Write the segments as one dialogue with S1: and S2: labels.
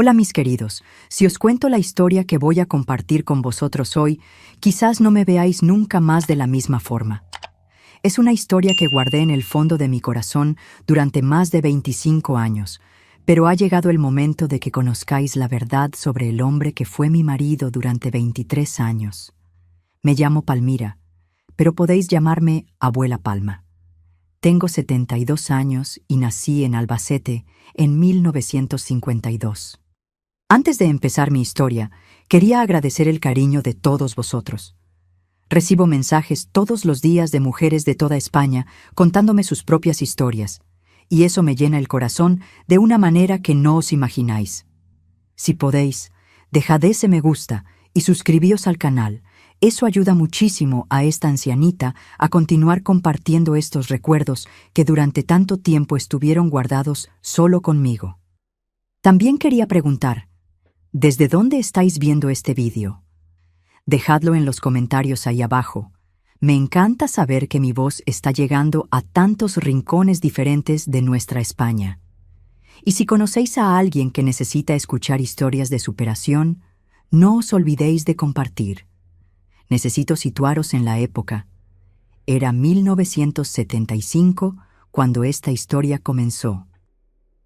S1: Hola mis queridos, si os cuento la historia que voy a compartir con vosotros hoy, quizás no me veáis nunca más de la misma forma. Es una historia que guardé en el fondo de mi corazón durante más de 25 años, pero ha llegado el momento de que conozcáis la verdad sobre el hombre que fue mi marido durante 23 años. Me llamo Palmira, pero podéis llamarme Abuela Palma. Tengo 72 años y nací en Albacete en 1952. Antes de empezar mi historia, quería agradecer el cariño de todos vosotros. Recibo mensajes todos los días de mujeres de toda España contándome sus propias historias, y eso me llena el corazón de una manera que no os imagináis. Si podéis, dejad ese me gusta y suscribíos al canal. Eso ayuda muchísimo a esta ancianita a continuar compartiendo estos recuerdos que durante tanto tiempo estuvieron guardados solo conmigo. También quería preguntar, ¿desde dónde estáis viendo este vídeo? Dejadlo en los comentarios ahí abajo. Me encanta saber que mi voz está llegando a tantos rincones diferentes de nuestra España. Y si conocéis a alguien que necesita escuchar historias de superación, no os olvidéis de compartir. Necesito situaros en la época. Era 1975 cuando esta historia comenzó.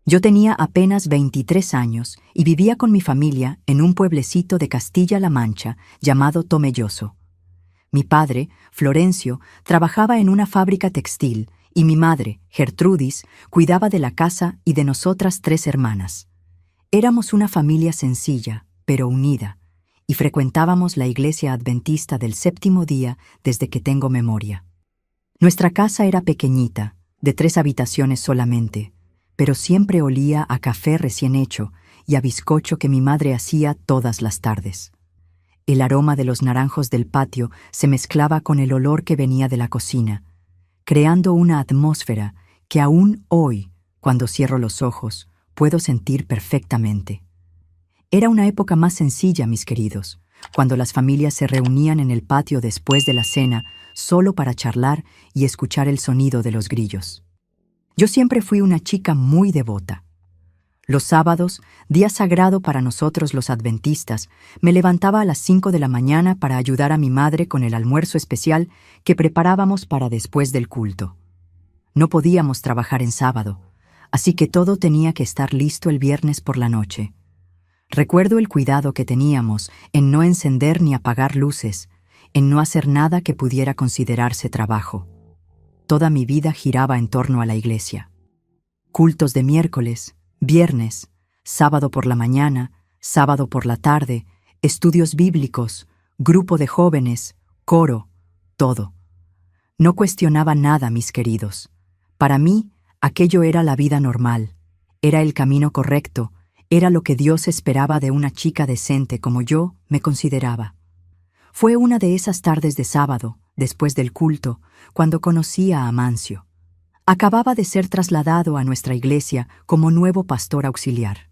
S1: Yo tenía apenas 23 años y vivía con mi familia en un pueblecito de Castilla-La Mancha llamado Tomelloso. Mi padre, Florencio, trabajaba en una fábrica textil y mi madre, Gertrudis, cuidaba de la casa y de nosotras 3 hermanas. Éramos una familia sencilla, pero unida, y frecuentábamos la iglesia adventista del séptimo día desde que tengo memoria. Nuestra casa era pequeñita, de 3 habitaciones solamente, pero siempre olía a café recién hecho y a bizcocho que mi madre hacía todas las tardes. El aroma de los naranjos del patio se mezclaba con el olor que venía de la cocina, creando una atmósfera que aún hoy, cuando cierro los ojos, puedo sentir perfectamente. Era una época más sencilla, mis queridos, cuando las familias se reunían en el patio después de la cena solo para charlar y escuchar el sonido de los grillos. Yo siempre fui una chica muy devota. Los sábados, día sagrado para nosotros los adventistas, me levantaba a las 5 de la mañana para ayudar a mi madre con el almuerzo especial que preparábamos para después del culto. No podíamos trabajar en sábado, así que todo tenía que estar listo el viernes por la noche. Recuerdo el cuidado que teníamos en no encender ni apagar luces, en no hacer nada que pudiera considerarse trabajo. Toda mi vida giraba en torno a la iglesia. Cultos de miércoles, viernes, sábado por la mañana, sábado por la tarde, estudios bíblicos, grupo de jóvenes, coro, todo. No cuestionaba nada, mis queridos. Para mí, aquello era la vida normal, era el camino correcto, era lo que Dios esperaba de una chica decente como yo me consideraba. Fue una de esas tardes de sábado, después del culto, cuando conocí a Amancio. Acababa de ser trasladado a nuestra iglesia como nuevo pastor auxiliar.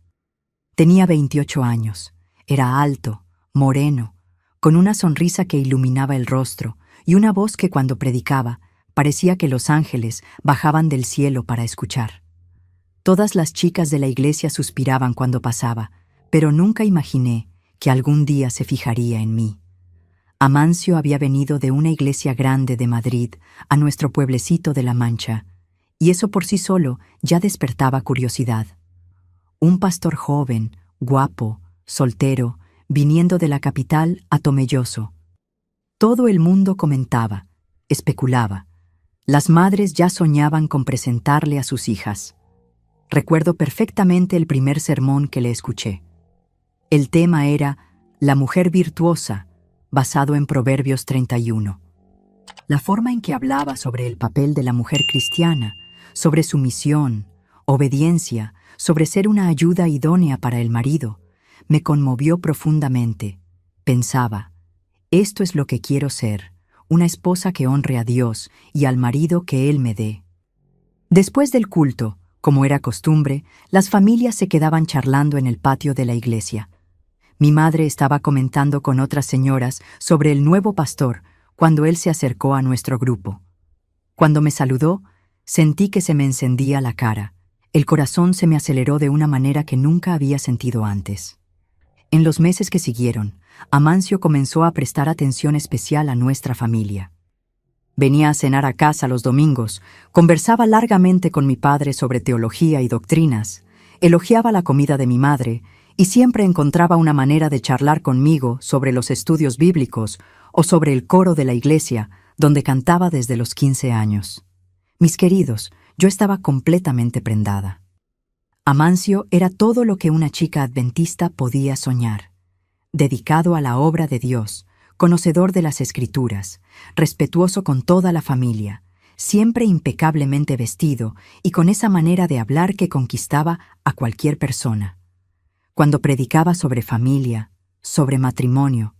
S1: Tenía 28 años, era alto, moreno, con una sonrisa que iluminaba el rostro y una voz que cuando predicaba parecía que los ángeles bajaban del cielo para escuchar. Todas las chicas de la iglesia suspiraban cuando pasaba, pero nunca imaginé que algún día se fijaría en mí. Amancio había venido de una iglesia grande de Madrid a nuestro pueblecito de La Mancha, y eso por sí solo ya despertaba curiosidad. Un pastor joven, guapo, soltero, viniendo de la capital a Tomelloso. Todo el mundo comentaba, especulaba. Las madres ya soñaban con presentarle a sus hijas. Recuerdo perfectamente el primer sermón que le escuché. El tema era La mujer virtuosa, basado en Proverbios 31. La forma en que hablaba sobre el papel de la mujer cristiana, sobre su misión, obediencia, sobre ser una ayuda idónea para el marido, me conmovió profundamente. Pensaba, esto es lo que quiero ser, una esposa que honre a Dios y al marido que Él me dé. Después del culto, como era costumbre, las familias se quedaban charlando en el patio de la iglesia. Mi madre estaba comentando con otras señoras sobre el nuevo pastor cuando él se acercó a nuestro grupo. Cuando me saludó, sentí que se me encendía la cara. El corazón se me aceleró de una manera que nunca había sentido antes. En los meses que siguieron, Amancio comenzó a prestar atención especial a nuestra familia. Venía a cenar a casa los domingos, conversaba largamente con mi padre sobre teología y doctrinas, elogiaba la comida de mi madre y siempre encontraba una manera de charlar conmigo sobre los estudios bíblicos o sobre el coro de la iglesia, donde cantaba desde los 15 años. Mis queridos, yo estaba completamente prendada. Amancio era todo lo que una chica adventista podía soñar. Dedicado a la obra de Dios, conocedor de las Escrituras, respetuoso con toda la familia, siempre impecablemente vestido y con esa manera de hablar que conquistaba a cualquier persona. Cuando predicaba sobre familia, sobre matrimonio,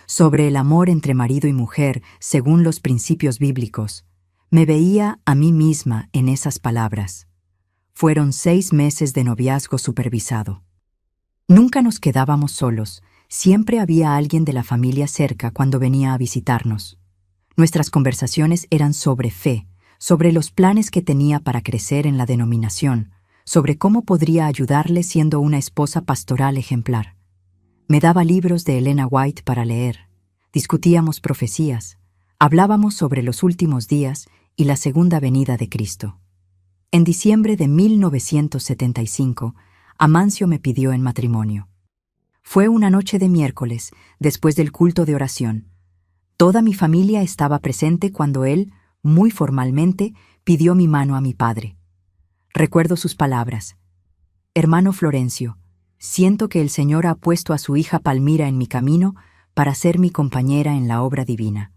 S1: sobre el amor entre marido y mujer según los principios bíblicos, me veía a mí misma en esas palabras. Fueron 6 meses de noviazgo supervisado. Nunca nos quedábamos solos, siempre había alguien de la familia cerca cuando venía a visitarnos. Nuestras conversaciones eran sobre fe, sobre los planes que tenía para crecer en la denominación, sobre cómo podría ayudarle siendo una esposa pastoral ejemplar. Me daba libros de Elena White para leer, discutíamos profecías, hablábamos sobre los últimos días y la segunda venida de Cristo. En diciembre de 1975, Amancio me pidió en matrimonio. Fue una noche de miércoles, después del culto de oración. Toda mi familia estaba presente cuando él, muy formalmente, pidió mi mano a mi padre. Recuerdo sus palabras. Hermano Florencio, siento que el Señor ha puesto a su hija Palmira en mi camino para ser mi compañera en la obra divina.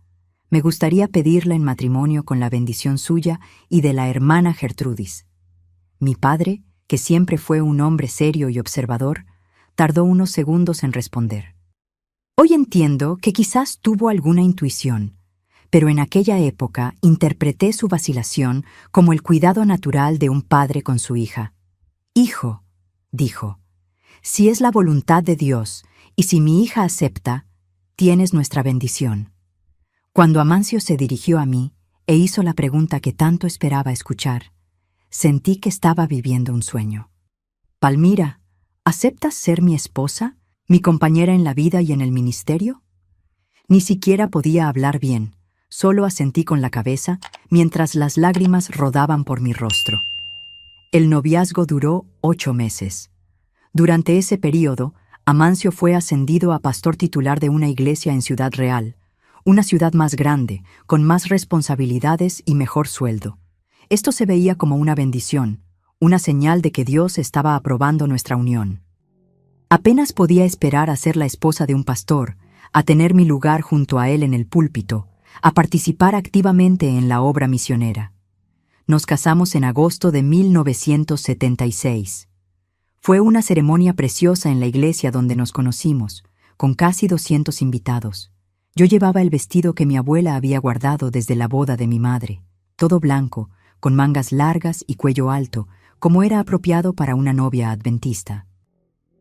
S1: Me gustaría pedirla en matrimonio con la bendición suya y de la hermana Gertrudis. Mi padre, que siempre fue un hombre serio y observador, tardó unos segundos en responder. Hoy entiendo que quizás tuvo alguna intuición, pero en aquella época interpreté su vacilación como el cuidado natural de un padre con su hija. Hijo, dijo, si es la voluntad de Dios y si mi hija acepta, tienes nuestra bendición. Cuando Amancio se dirigió a mí e hizo la pregunta que tanto esperaba escuchar, sentí que estaba viviendo un sueño. Palmira, ¿aceptas ser mi esposa, mi compañera en la vida y en el ministerio? Ni siquiera podía hablar bien, solo asentí con la cabeza mientras las lágrimas rodaban por mi rostro. El noviazgo duró 8 meses. Durante ese período, Amancio fue ascendido a pastor titular de una iglesia en Ciudad Real, una ciudad más grande, con más responsabilidades y mejor sueldo. Esto se veía como una bendición, una señal de que Dios estaba aprobando nuestra unión. Apenas podía esperar a ser la esposa de un pastor, a tener mi lugar junto a él en el púlpito, a participar activamente en la obra misionera. Nos casamos en agosto de 1976. Fue una ceremonia preciosa en la iglesia donde nos conocimos, con casi 200 invitados. Yo llevaba el vestido que mi abuela había guardado desde la boda de mi madre, todo blanco, con mangas largas y cuello alto, como era apropiado para una novia adventista.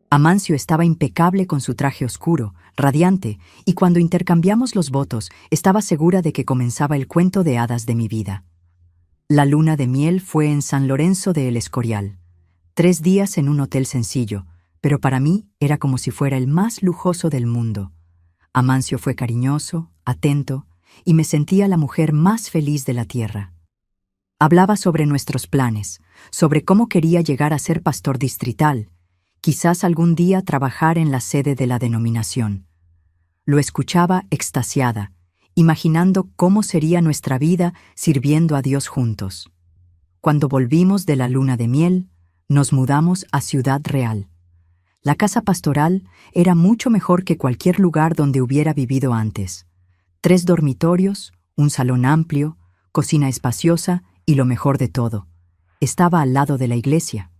S1: Amancio estaba impecable con su traje oscuro, radiante, y cuando intercambiamos los votos, estaba segura de que comenzaba el cuento de hadas de mi vida. La luna de miel fue en San Lorenzo de El Escorial. 3 días en un hotel sencillo, pero para mí era como si fuera el más lujoso del mundo. Amancio fue cariñoso, atento, y me sentía la mujer más feliz de la tierra. Hablaba sobre nuestros planes, sobre cómo quería llegar a ser pastor distrital, quizás algún día trabajar en la sede de la denominación. Lo escuchaba extasiada, imaginando cómo sería nuestra vida sirviendo a Dios juntos. Cuando volvimos de la luna de miel, nos mudamos a Ciudad Real. La casa pastoral era mucho mejor que cualquier lugar donde hubiera vivido antes. 3 dormitorios, un salón amplio, cocina espaciosa y lo mejor de todo, estaba al lado de la iglesia.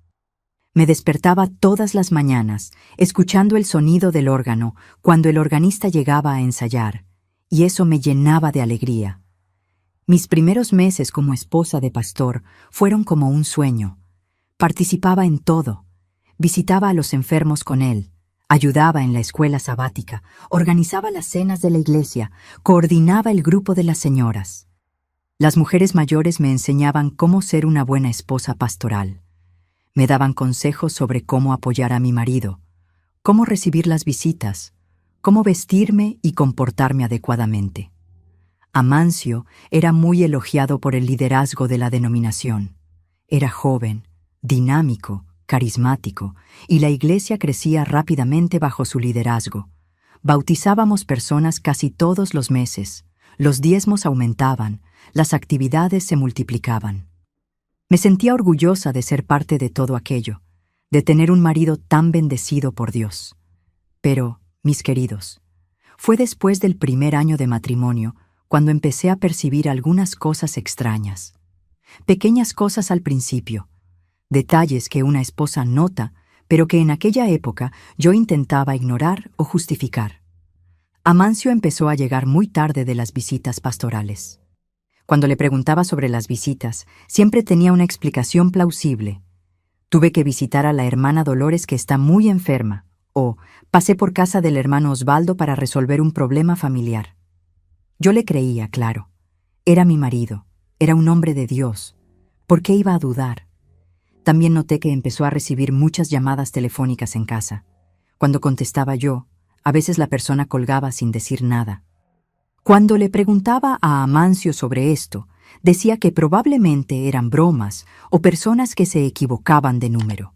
S1: Me despertaba todas las mañanas, escuchando el sonido del órgano cuando el organista llegaba a ensayar, y eso me llenaba de alegría. Mis primeros meses como esposa de pastor fueron como un sueño. Participaba en todo. Visitaba a los enfermos con él, ayudaba en la escuela sabática, organizaba las cenas de la iglesia, coordinaba el grupo de las señoras. Las mujeres mayores me enseñaban cómo ser una buena esposa pastoral. Me daban consejos sobre cómo apoyar a mi marido, cómo recibir las visitas, cómo vestirme y comportarme adecuadamente. Amancio era muy elogiado por el liderazgo de la denominación. Era joven, dinámico, carismático, y la iglesia crecía rápidamente bajo su liderazgo. Bautizábamos personas casi todos los meses, los diezmos aumentaban, las actividades se multiplicaban. Me sentía orgullosa de ser parte de todo aquello, de tener un marido tan bendecido por Dios. Pero, mis queridos, fue después del primer año de matrimonio cuando empecé a percibir algunas cosas extrañas. Pequeñas cosas al principio, detalles que una esposa nota, pero que en aquella época yo intentaba ignorar o justificar. Amancio empezó a llegar muy tarde de las visitas pastorales. Cuando le preguntaba sobre las visitas, siempre tenía una explicación plausible. Tuve que visitar a la hermana Dolores que está muy enferma, o pasé por casa del hermano Osvaldo para resolver un problema familiar. Yo le creía, claro. Era mi marido, era un hombre de Dios. ¿Por qué iba a dudar? También noté que empezó a recibir muchas llamadas telefónicas en casa. Cuando contestaba yo, a veces la persona colgaba sin decir nada. Cuando le preguntaba a Amancio sobre esto, decía que probablemente eran bromas o personas que se equivocaban de número.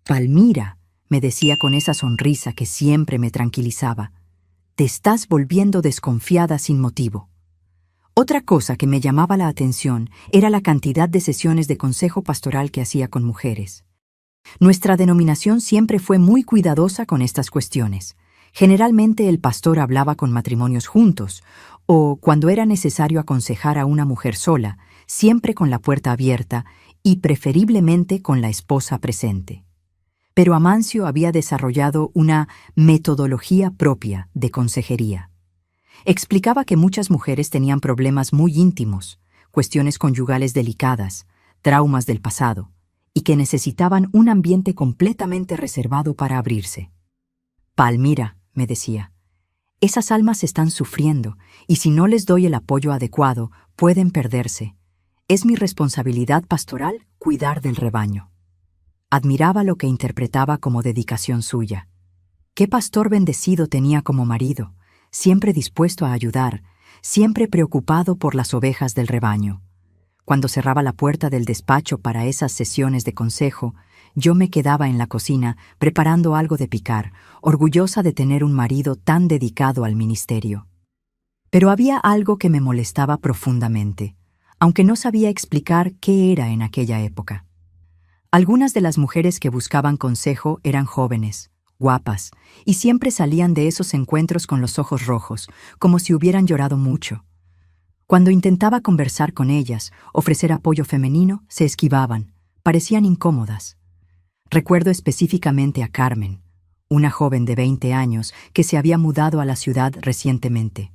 S1: Palmira, me decía con esa sonrisa que siempre me tranquilizaba, te estás volviendo desconfiada sin motivo. Otra cosa que me llamaba la atención era la cantidad de sesiones de consejo pastoral que hacía con mujeres. Nuestra denominación siempre fue muy cuidadosa con estas cuestiones. Generalmente el pastor hablaba con matrimonios juntos, o cuando era necesario aconsejar a una mujer sola, siempre con la puerta abierta y preferiblemente con la esposa presente. Pero Amancio había desarrollado una metodología propia de consejería. Explicaba que muchas mujeres tenían problemas muy íntimos, cuestiones conyugales delicadas, traumas del pasado, y que necesitaban un ambiente completamente reservado para abrirse. Palmira, me decía, esas almas están sufriendo, y si no les doy el apoyo adecuado, pueden perderse. Es mi responsabilidad pastoral cuidar del rebaño. Admiraba lo que interpretaba como dedicación suya. Qué pastor bendecido tenía como marido, siempre dispuesto a ayudar, siempre preocupado por las ovejas del rebaño. Cuando cerraba la puerta del despacho para esas sesiones de consejo, yo me quedaba en la cocina preparando algo de picar, orgullosa de tener un marido tan dedicado al ministerio. Pero había algo que me molestaba profundamente, aunque no sabía explicar qué era en aquella época. Algunas de las mujeres que buscaban consejo eran jóvenes, guapas, y siempre salían de esos encuentros con los ojos rojos, como si hubieran llorado mucho. Cuando intentaba conversar con ellas, ofrecer apoyo femenino, se esquivaban, parecían incómodas. Recuerdo específicamente a Carmen, una joven de 20 años que se había mudado a la ciudad recientemente.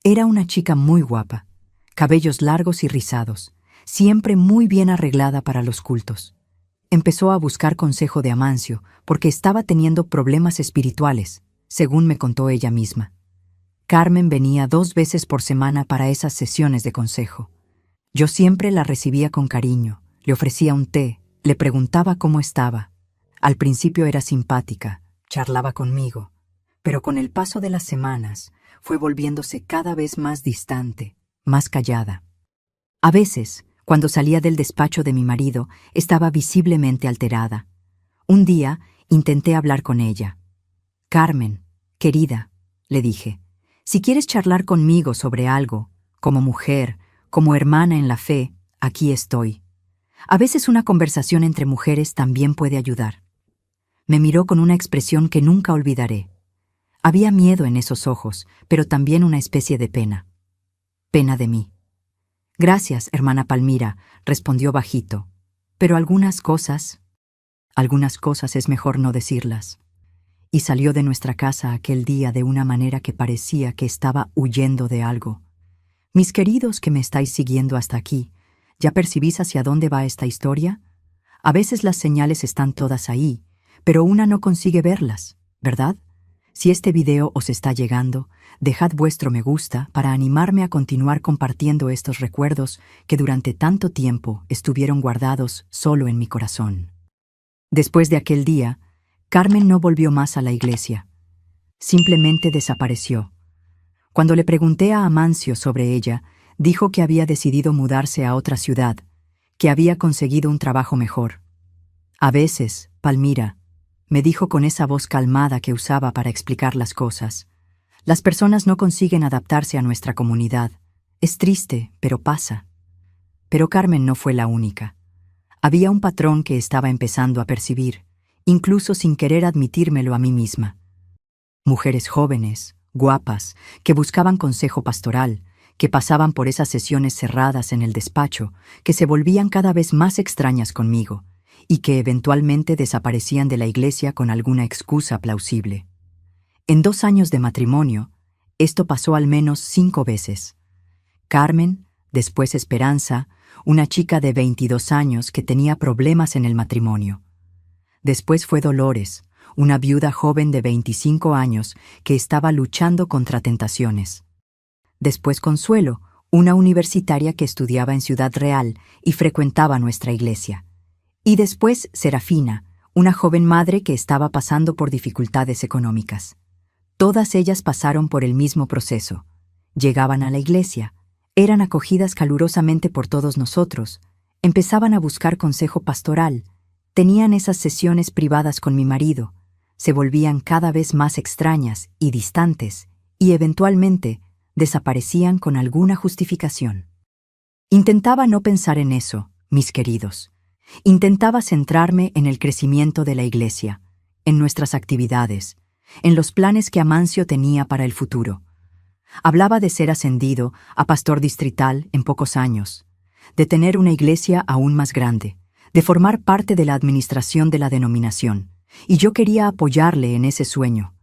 S1: Era una chica muy guapa, cabellos largos y rizados, siempre muy bien arreglada para los cultos. Empezó a buscar consejo de Amancio porque estaba teniendo problemas espirituales, según me contó ella misma. Carmen venía 2 veces por semana para esas sesiones de consejo. Yo siempre la recibía con cariño, le ofrecía un té, le preguntaba cómo estaba. Al principio era simpática, charlaba conmigo, pero con el paso de las semanas fue volviéndose cada vez más distante, más callada. A veces, cuando salía del despacho de mi marido, estaba visiblemente alterada. Un día intenté hablar con ella. «Carmen, querida», le dije, «si quieres charlar conmigo sobre algo, como mujer, como hermana en la fe, aquí estoy. A veces una conversación entre mujeres también puede ayudar». Me miró con una expresión que nunca olvidaré. Había miedo en esos ojos, pero también una especie de pena. Pena de mí. «Gracias, hermana Palmira», respondió bajito. «Pero algunas cosas es mejor no decirlas». Y salió de nuestra casa aquel día de una manera que parecía que estaba huyendo de algo. Mis queridos que me estáis siguiendo hasta aquí, ¿ya percibís hacia dónde va esta historia? A veces las señales están todas ahí, pero una no consigue verlas, ¿verdad? Si este video os está llegando, dejad vuestro me gusta para animarme a continuar compartiendo estos recuerdos que durante tanto tiempo estuvieron guardados solo en mi corazón. Después de aquel día, Carmen no volvió más a la iglesia. Simplemente desapareció. Cuando le pregunté a Amancio sobre ella, dijo que había decidido mudarse a otra ciudad, que había conseguido un trabajo mejor. A veces, Palmira, me dijo con esa voz calmada que usaba para explicar las cosas, las personas no consiguen adaptarse a nuestra comunidad. Es triste, pero pasa. Pero Carmen no fue la única. Había un patrón que estaba empezando a percibir, incluso sin querer admitírmelo a mí misma. Mujeres jóvenes, guapas, que buscaban consejo pastoral, que pasaban por esas sesiones cerradas en el despacho, que se volvían cada vez más extrañas conmigo, y que eventualmente desaparecían de la iglesia con alguna excusa plausible. En 2 años de matrimonio, esto pasó al menos 5 veces. Carmen, después Esperanza, una chica de 22 años que tenía problemas en el matrimonio. Después fue Dolores, una viuda joven de 25 años que estaba luchando contra tentaciones. Después Consuelo, una universitaria que estudiaba en Ciudad Real y frecuentaba nuestra iglesia. Y después Serafina, una joven madre que estaba pasando por dificultades económicas. Todas ellas pasaron por el mismo proceso. Llegaban a la iglesia, eran acogidas calurosamente por todos nosotros, empezaban a buscar consejo pastoral, tenían esas sesiones privadas con mi marido, se volvían cada vez más extrañas y distantes, y eventualmente desaparecían con alguna justificación. Intentaba no pensar en eso, mis queridos. Intentaba centrarme en el crecimiento de la iglesia, en nuestras actividades, en los planes que Amancio tenía para el futuro. Hablaba de ser ascendido a pastor distrital en pocos años, de tener una iglesia aún más grande, de formar parte de la administración de la denominación, y yo quería apoyarle en ese sueño.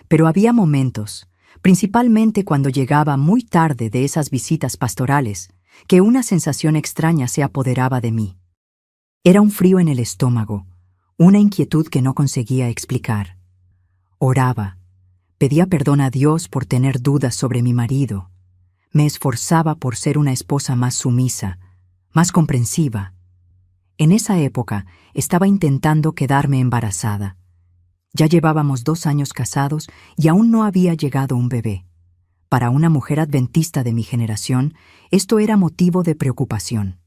S1: Pero había momentos, principalmente cuando llegaba muy tarde de esas visitas pastorales, que una sensación extraña se apoderaba de mí. Era un frío en el estómago, una inquietud que no conseguía explicar. Oraba, pedía perdón a Dios por tener dudas sobre mi marido. Me esforzaba por ser una esposa más sumisa, más comprensiva. En esa época estaba intentando quedarme embarazada. Ya llevábamos 2 años casados y aún no había llegado un bebé. Para una mujer adventista de mi generación, esto era motivo de preocupación.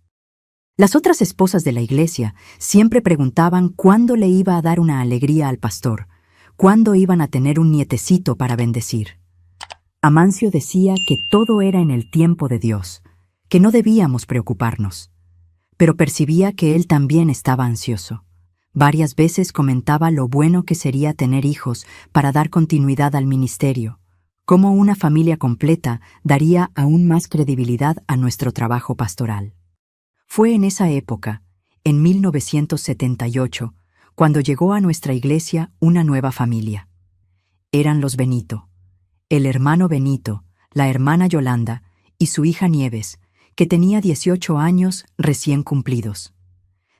S1: Las otras esposas de la iglesia siempre preguntaban cuándo le iba a dar una alegría al pastor, cuándo iban a tener un nietecito para bendecir. Amancio decía que todo era en el tiempo de Dios, que no debíamos preocuparnos. Pero percibía que él también estaba ansioso. Varias veces comentaba lo bueno que sería tener hijos para dar continuidad al ministerio, cómo una familia completa daría aún más credibilidad a nuestro trabajo pastoral. Fue en esa época, en 1978, cuando llegó a nuestra iglesia una nueva familia. Eran los Benito, el hermano Benito, la hermana Yolanda y su hija Nieves, que tenía 18 años recién cumplidos.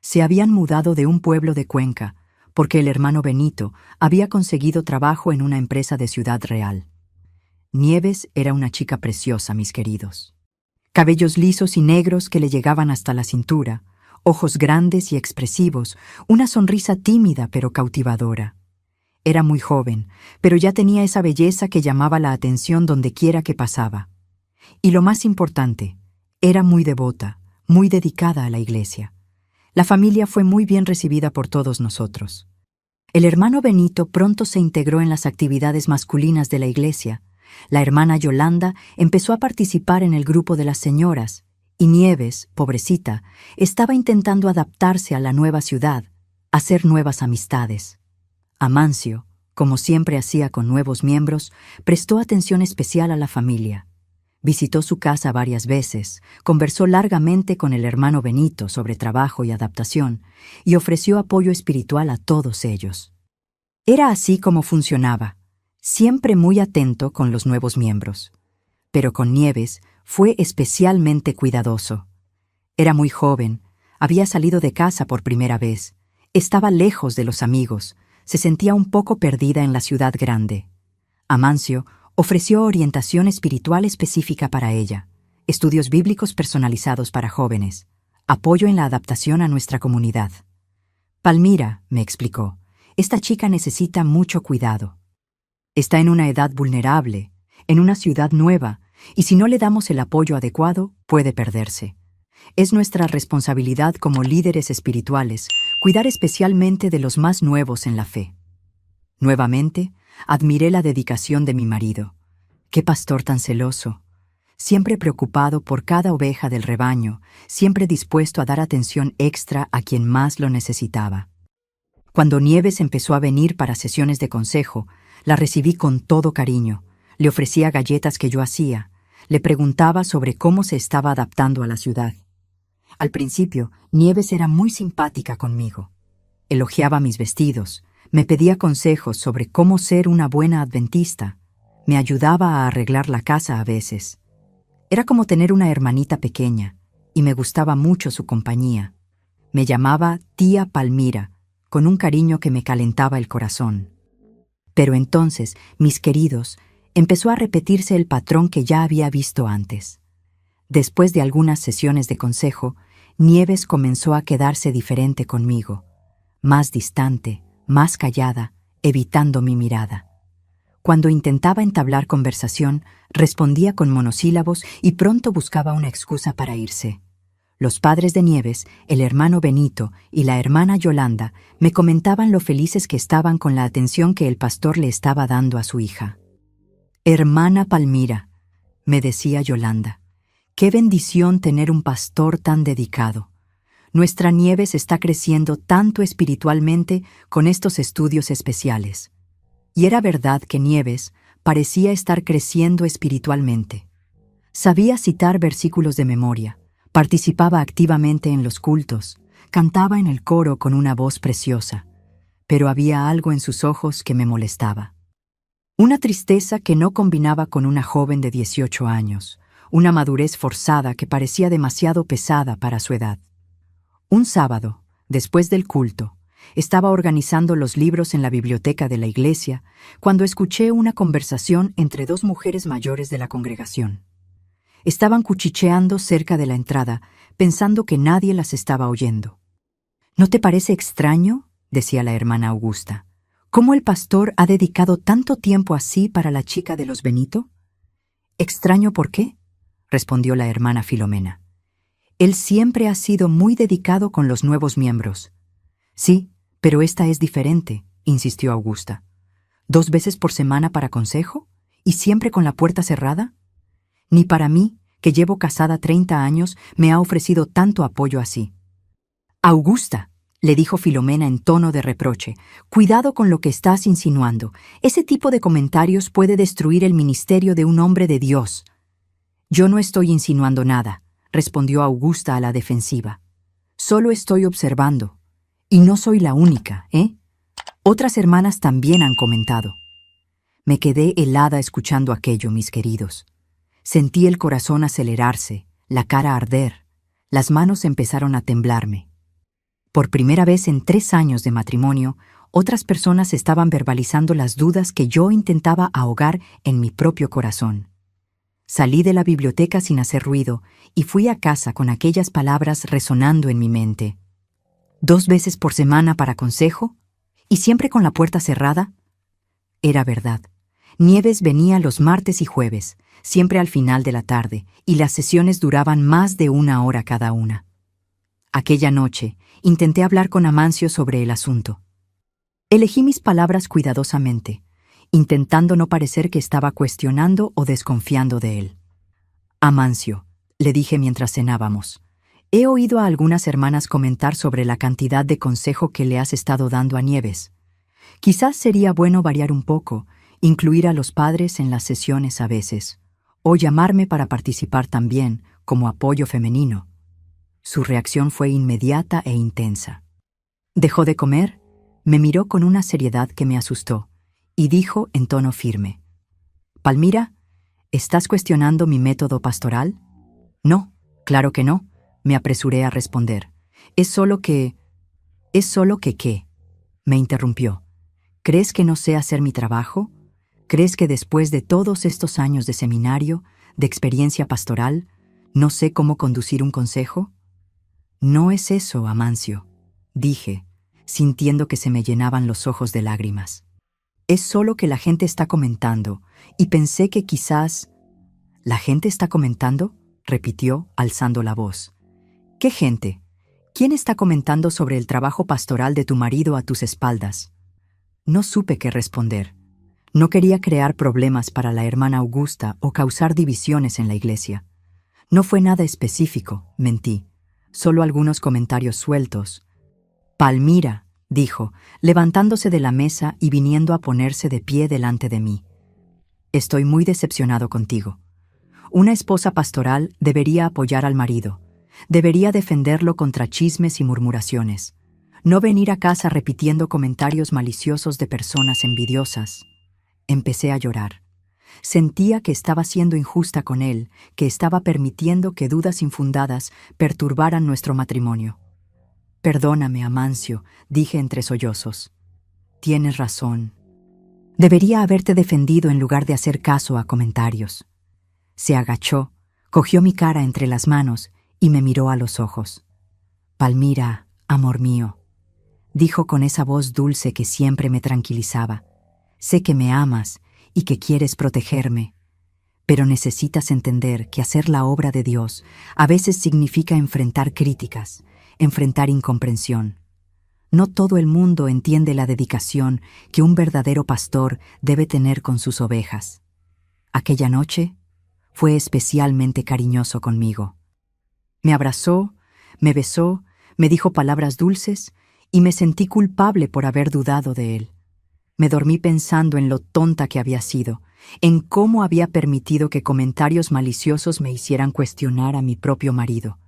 S1: Se habían mudado de un pueblo de Cuenca, porque el hermano Benito había conseguido trabajo en una empresa de Ciudad Real. Nieves era una chica preciosa, mis queridos. Cabellos lisos y negros que le llegaban hasta la cintura, ojos grandes y expresivos, una sonrisa tímida pero cautivadora. Era muy joven, pero ya tenía esa belleza que llamaba la atención dondequiera que pasaba. Y lo más importante, era muy devota, muy dedicada a la iglesia. La familia fue muy bien recibida por todos nosotros. El hermano Benito pronto se integró en las actividades masculinas de la iglesia. La hermana Yolanda empezó a participar en el grupo de las señoras, y Nieves, pobrecita, estaba intentando adaptarse a la nueva ciudad, hacer nuevas amistades. Amancio, como siempre hacía con nuevos miembros, prestó atención especial a la familia. Visitó su casa varias veces, conversó largamente con el hermano Benito sobre trabajo y adaptación, y ofreció apoyo espiritual a todos ellos. Era así como funcionaba, siempre muy atento con los nuevos miembros. Pero con Nieves fue especialmente cuidadoso. Era muy joven, había salido de casa por primera vez, estaba lejos de los amigos, se sentía un poco perdida en la ciudad grande. Amancio ofreció orientación espiritual específica para ella, estudios bíblicos personalizados para jóvenes, apoyo en la adaptación a nuestra comunidad. Palmira, me explicó, esta chica necesita mucho cuidado. Está en una edad vulnerable, en una ciudad nueva, y si no le damos el apoyo adecuado, puede perderse. Es nuestra responsabilidad como líderes espirituales cuidar especialmente de los más nuevos en la fe. Nuevamente, admiré la dedicación de mi marido. ¡Qué pastor tan celoso! Siempre preocupado por cada oveja del rebaño, siempre dispuesto a dar atención extra a quien más lo necesitaba. Cuando Nieves empezó a venir para sesiones de consejo, la recibí con todo cariño, le ofrecía galletas que yo hacía, le preguntaba sobre cómo se estaba adaptando a la ciudad. Al principio, Nieves era muy simpática conmigo. Elogiaba mis vestidos, me pedía consejos sobre cómo ser una buena adventista, me ayudaba a arreglar la casa a veces. Era como tener una hermanita pequeña, y me gustaba mucho su compañía. Me llamaba tía Palmira, con un cariño que me calentaba el corazón. Pero entonces, mis queridos, empezó a repetirse el patrón que ya había visto antes. Después de algunas sesiones de consejo, Nieves comenzó a quedarse diferente conmigo, más distante, más callada, evitando mi mirada. Cuando intentaba entablar conversación, respondía con monosílabos y pronto buscaba una excusa para irse. Los padres de Nieves, el hermano Benito y la hermana Yolanda, me comentaban lo felices que estaban con la atención que el pastor le estaba dando a su hija. «Hermana Palmira», me decía Yolanda, «qué bendición tener un pastor tan dedicado. Nuestra Nieves está creciendo tanto espiritualmente con estos estudios especiales». Y era verdad que Nieves parecía estar creciendo espiritualmente. Sabía citar versículos de memoria, participaba activamente en los cultos, cantaba en el coro con una voz preciosa, pero había algo en sus ojos que me molestaba. Una tristeza que no combinaba con una joven de 18 años, una madurez forzada que parecía demasiado pesada para su edad. Un sábado, después del culto, estaba organizando los libros en la biblioteca de la iglesia cuando escuché una conversación entre dos mujeres mayores de la congregación. Estaban cuchicheando cerca de la entrada, pensando que nadie las estaba oyendo. «¿No te parece extraño?», decía la hermana Augusta, «cómo el pastor ha dedicado tanto tiempo así para la chica de los Benito?» «¿Extraño por qué?», respondió la hermana Filomena. «Él siempre ha sido muy dedicado con los nuevos miembros». «Sí, pero esta es diferente», insistió Augusta. «¿2 veces por semana para consejo? ¿Y siempre con la puerta cerrada? Ni para mí, que llevo casada 30 años, me ha ofrecido tanto apoyo así». «Augusta», le dijo Filomena en tono de reproche, «cuidado con lo que estás insinuando. Ese tipo de comentarios puede destruir el ministerio de un hombre de Dios». «Yo no estoy insinuando nada», respondió Augusta a la defensiva. «Solo estoy observando. Y no soy la única, ¿eh? Otras hermanas también han comentado». Me quedé helada escuchando aquello, mis queridos. Sentí el corazón acelerarse, la cara arder, las manos empezaron a temblarme. Por primera vez en 3 años de matrimonio, otras personas estaban verbalizando las dudas que yo intentaba ahogar en mi propio corazón. Salí de la biblioteca sin hacer ruido y fui a casa con aquellas palabras resonando en mi mente. ¿2 veces por semana para consejo? ¿Y siempre con la puerta cerrada? Era verdad. Nieves venía los martes y jueves, siempre al final de la tarde, y las sesiones duraban más de 1 hora cada una. Aquella noche, intenté hablar con Amancio sobre el asunto. Elegí mis palabras cuidadosamente, intentando no parecer que estaba cuestionando o desconfiando de él. «Amancio», le dije mientras cenábamos, «he oído a algunas hermanas comentar sobre la cantidad de consejo que le has estado dando a Nieves. Quizás sería bueno variar un poco, incluir a los padres en las sesiones a veces, o llamarme para participar también, como apoyo femenino». Su reacción fue inmediata e intensa. Dejó de comer, me miró con una seriedad que me asustó, y dijo en tono firme: «Palmira, ¿estás cuestionando mi método pastoral?» «No, claro que no», me apresuré a responder. «Es solo que...» «¿Qué?», me interrumpió. «¿Crees que no sé hacer mi trabajo? ¿Crees que después de todos estos años de seminario, de experiencia pastoral, no sé cómo conducir un consejo?» «No es eso, Amancio», dije, sintiendo que se me llenaban los ojos de lágrimas. Es solo que la gente está comentando, y pensé que quizás... ¿La gente está comentando?, repitió, alzando la voz. ¿Qué gente? ¿Quién está comentando sobre el trabajo pastoral de tu marido a tus espaldas? No supe qué responder. No quería crear problemas para la hermana Augusta o causar divisiones en la iglesia. No fue nada específico, mentí. Solo algunos comentarios sueltos. Palmira, dijo, levantándose de la mesa y viniendo a ponerse de pie delante de mí. Estoy muy decepcionado contigo. Una esposa pastoral debería apoyar al marido. Debería defenderlo contra chismes y murmuraciones. No venir a casa repitiendo comentarios maliciosos de personas envidiosas. Empecé a llorar. Sentía que estaba siendo injusta con él, que estaba permitiendo que dudas infundadas perturbaran nuestro matrimonio. Perdóname, Amancio, dije entre sollozos. Tienes razón. Debería haberte defendido en lugar de hacer caso a comentarios. Se agachó, cogió mi cara entre las manos y me miró a los ojos. Palmira, amor mío, dijo con esa voz dulce que siempre me tranquilizaba. Sé que me amas y que quieres protegerme, pero necesitas entender que hacer la obra de Dios a veces significa enfrentar críticas, enfrentar incomprensión. No todo el mundo entiende la dedicación que un verdadero pastor debe tener con sus ovejas. Aquella noche fue especialmente cariñoso conmigo. Me abrazó, me besó, me dijo palabras dulces y me sentí culpable por haber dudado de él. Me dormí pensando en lo tonta que había sido, en cómo había permitido que comentarios maliciosos me hicieran cuestionar a mi propio marido.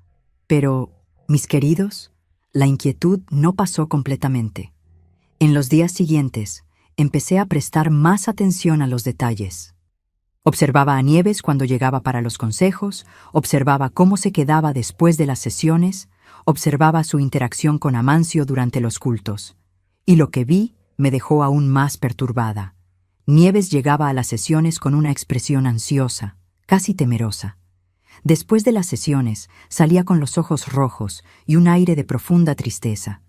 S1: Pero, mis queridos, la inquietud no pasó completamente. En los días siguientes, empecé a prestar más atención a los detalles. Observaba a Nieves cuando llegaba para los consejos, observaba cómo se quedaba después de las sesiones, observaba su interacción con Amancio durante los cultos. Y lo que vi me dejó aún más perturbada. Nieves llegaba a las sesiones con una expresión ansiosa, casi temerosa. Después de las sesiones, salía con los ojos rojos y un aire de profunda tristeza.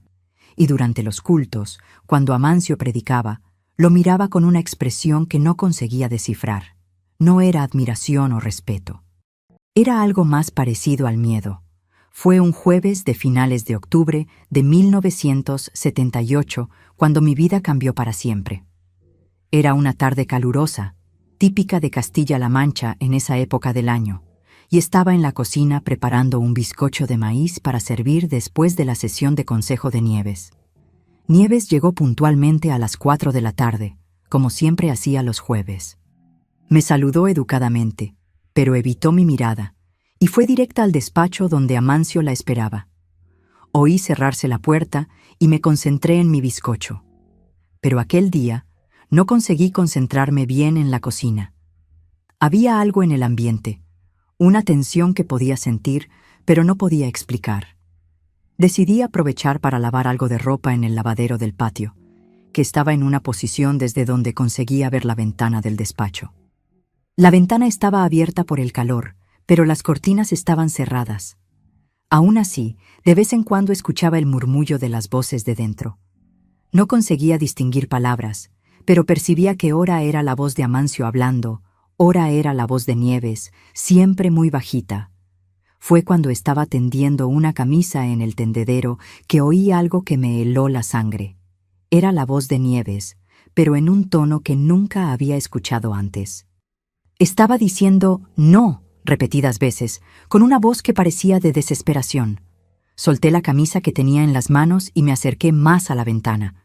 S1: Y durante los cultos, cuando Amancio predicaba, lo miraba con una expresión que no conseguía descifrar. No era admiración o respeto. Era algo más parecido al miedo. Fue un jueves de finales de octubre de 1978 cuando mi vida cambió para siempre. Era una tarde calurosa, típica de Castilla-La Mancha en esa época del año, y estaba en la cocina preparando un bizcocho de maíz para servir después de la sesión de consejo de Nieves. Nieves llegó puntualmente a las 4 de la tarde, como siempre hacía los jueves. Me saludó educadamente, pero evitó mi mirada, y fue directa al despacho donde Amancio la esperaba. Oí cerrarse la puerta y me concentré en mi bizcocho. Pero aquel día no conseguí concentrarme bien en la cocina. Había algo en el ambiente, una tensión que podía sentir, pero no podía explicar. Decidí aprovechar para lavar algo de ropa en el lavadero del patio, que estaba en una posición desde donde conseguía ver la ventana del despacho. La ventana estaba abierta por el calor, pero las cortinas estaban cerradas. Aún así, de vez en cuando escuchaba el murmullo de las voces de dentro. No conseguía distinguir palabras, pero percibía que ora era la voz de Amancio hablando, ora era la voz de Nieves, siempre muy bajita. Fue cuando estaba tendiendo una camisa en el tendedero que oí algo que me heló la sangre. Era la voz de Nieves, pero en un tono que nunca había escuchado antes. Estaba diciendo «no» repetidas veces, con una voz que parecía de desesperación. Solté la camisa que tenía en las manos y me acerqué más a la ventana.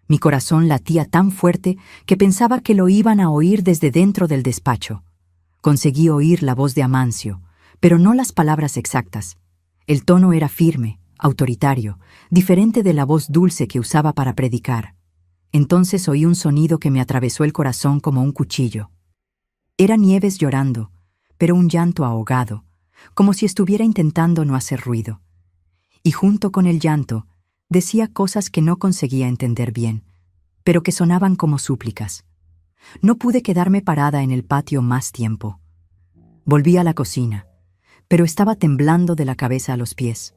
S1: Mi corazón latía tan fuerte que pensaba que lo iban a oír desde dentro del despacho. Conseguí oír la voz de Amancio, pero no las palabras exactas. El tono era firme, autoritario, diferente de la voz dulce que usaba para predicar. Entonces oí un sonido que me atravesó el corazón como un cuchillo. Era Nieves llorando, pero un llanto ahogado, como si estuviera intentando no hacer ruido. Y junto con el llanto, decía cosas que no conseguía entender bien, pero que sonaban como súplicas. No pude quedarme parada en el patio más tiempo. Volví a la cocina, pero estaba temblando de la cabeza a los pies.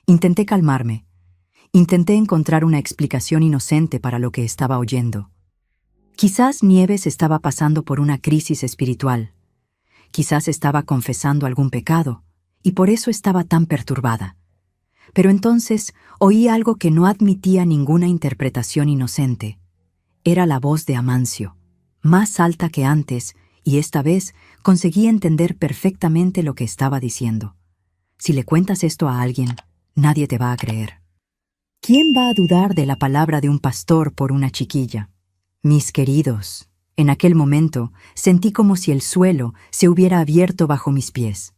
S1: Intenté calmarme, Intenté encontrar una explicación inocente para lo que estaba oyendo. Quizás Nieves estaba pasando por una crisis espiritual. Quizás estaba confesando algún pecado, y por eso estaba tan perturbada. Pero entonces oí algo que no admitía ninguna interpretación inocente. Era la voz de Amancio, más alta que antes, y esta vez conseguí entender perfectamente lo que estaba diciendo. Si le cuentas esto a alguien, nadie te va a creer. ¿Quién va a dudar de la palabra de un pastor por una chiquilla? Mis queridos, en aquel momento sentí como si el suelo se hubiera abierto bajo mis pies.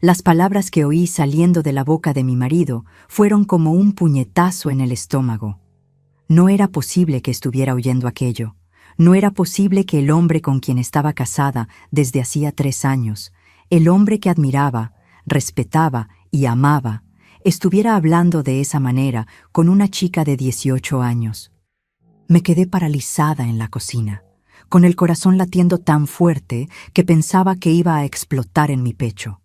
S1: Las palabras que oí saliendo de la boca de mi marido fueron como un puñetazo en el estómago. No era posible que estuviera oyendo aquello. No era posible que el hombre con quien estaba casada desde hacía 3 años, el hombre que admiraba, respetaba y amaba, estuviera hablando de esa manera con una chica de 18 años. Me quedé paralizada en la cocina, con el corazón latiendo tan fuerte que pensaba que iba a explotar en mi pecho.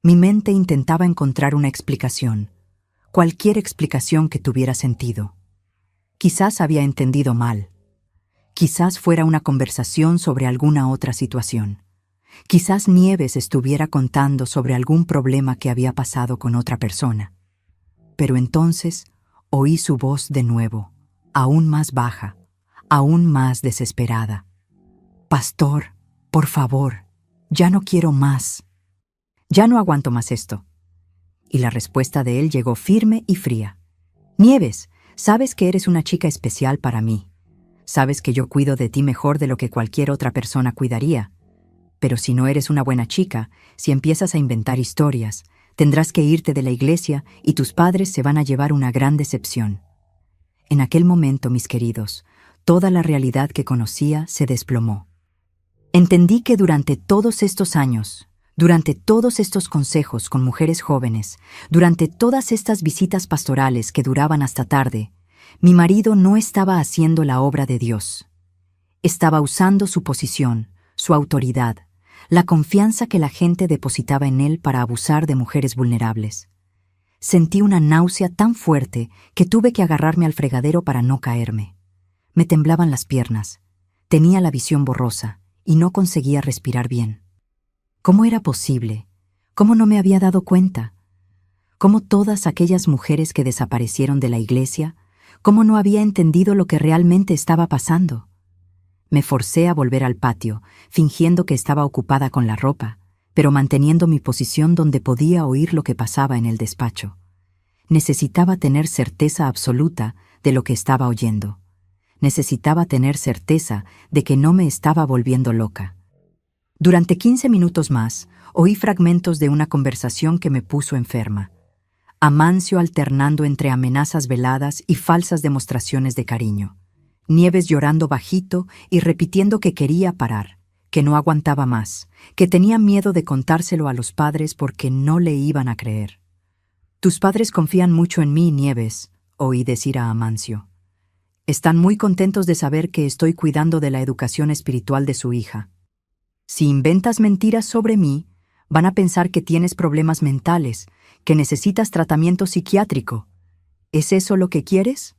S1: Mi mente intentaba encontrar una explicación, cualquier explicación que tuviera sentido. Quizás había entendido mal. Quizás fuera una conversación sobre alguna otra situación. Quizás Nieves estuviera contando sobre algún problema que había pasado con otra persona. Pero entonces oí su voz de nuevo, aún más baja, aún más desesperada. Pastor, por favor, ya no quiero más. Ya no aguanto más esto. Y la respuesta de él llegó firme y fría. Nieves, sabes que eres una chica especial para mí. Sabes que yo cuido de ti mejor de lo que cualquier otra persona cuidaría. Pero si no eres una buena chica, si empiezas a inventar historias, tendrás que irte de la iglesia y tus padres se van a llevar una gran decepción. En aquel momento, mis queridos, toda la realidad que conocía se desplomó. Entendí que durante todos estos años, durante todos estos consejos con mujeres jóvenes, durante todas estas visitas pastorales que duraban hasta tarde, mi marido no estaba haciendo la obra de Dios. Estaba usando su posición, su autoridad, la confianza que la gente depositaba en él para abusar de mujeres vulnerables. Sentí una náusea tan fuerte que tuve que agarrarme al fregadero para no caerme. Me temblaban las piernas, tenía la visión borrosa y no conseguía respirar bien. ¿Cómo era posible? ¿Cómo no me había dado cuenta? ¿Cómo todas aquellas mujeres que desaparecieron de la iglesia, cómo no había entendido lo que realmente estaba pasando? Me forcé a volver al patio, fingiendo que estaba ocupada con la ropa, pero manteniendo mi posición donde podía oír lo que pasaba en el despacho. Necesitaba tener certeza absoluta de lo que estaba oyendo. Necesitaba tener certeza de que no me estaba volviendo loca. Durante 15 minutos más, oí fragmentos de una conversación que me puso enferma. Amancio alternando entre amenazas veladas y falsas demostraciones de cariño. Nieves llorando bajito y repitiendo que quería parar, que no aguantaba más, que tenía miedo de contárselo a los padres porque no le iban a creer. «Tus padres confían mucho en mí, Nieves», oí decir a Amancio. «Están muy contentos de saber que estoy cuidando de la educación espiritual de su hija. Si inventas mentiras sobre mí, van a pensar que tienes problemas mentales, que necesitas tratamiento psiquiátrico. ¿Es eso lo que quieres?»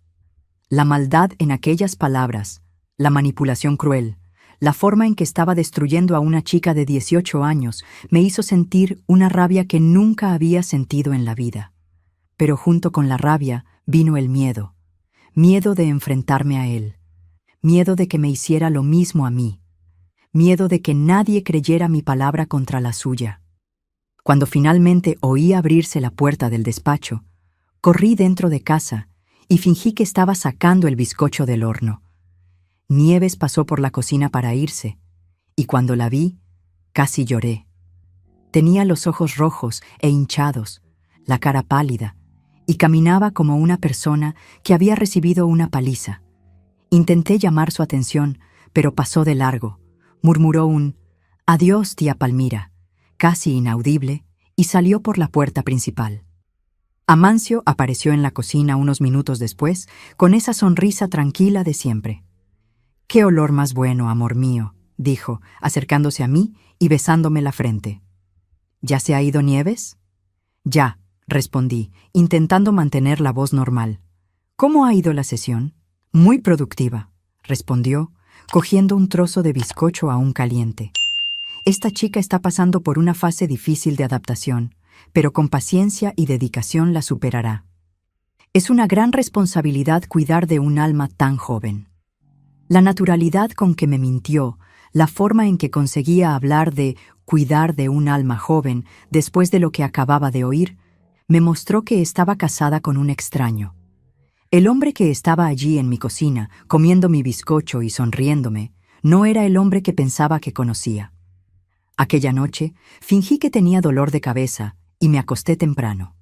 S1: La maldad en aquellas palabras, la manipulación cruel, la forma en que estaba destruyendo a una chica de 18 años me hizo sentir una rabia que nunca había sentido en la vida. Pero junto con la rabia vino el miedo. Miedo de enfrentarme a él. Miedo de que me hiciera lo mismo a mí. Miedo de que nadie creyera mi palabra contra la suya. Cuando finalmente oí abrirse la puerta del despacho, corrí dentro de casa y fingí que estaba sacando el bizcocho del horno. Nieves pasó por la cocina para irse, y cuando la vi, casi lloré. Tenía los ojos rojos e hinchados, la cara pálida, y caminaba como una persona que había recibido una paliza. Intenté llamar su atención, pero pasó de largo. Murmuró un «Adiós, tía Palmira», casi inaudible, y salió por la puerta principal. Amancio apareció en la cocina unos minutos después, con esa sonrisa tranquila de siempre. «Qué olor más bueno, amor mío», dijo, acercándose a mí y besándome la frente. «¿Ya se ha ido Nieves?» «Ya», respondí, intentando mantener la voz normal. ¿Cómo ha ido la sesión? Muy productiva, respondió, cogiendo un trozo de bizcocho aún caliente. Esta chica está pasando por una fase difícil de adaptación, pero con paciencia y dedicación la superará. Es una gran responsabilidad cuidar de un alma tan joven. La naturalidad con que me mintió, la forma en que conseguía hablar de cuidar de un alma joven después de lo que acababa de oír, me mostró que estaba casada con un extraño. El hombre que estaba allí en mi cocina, comiendo mi bizcocho y sonriéndome, no era el hombre que pensaba que conocía. Aquella noche, fingí que tenía dolor de cabeza y me acosté temprano.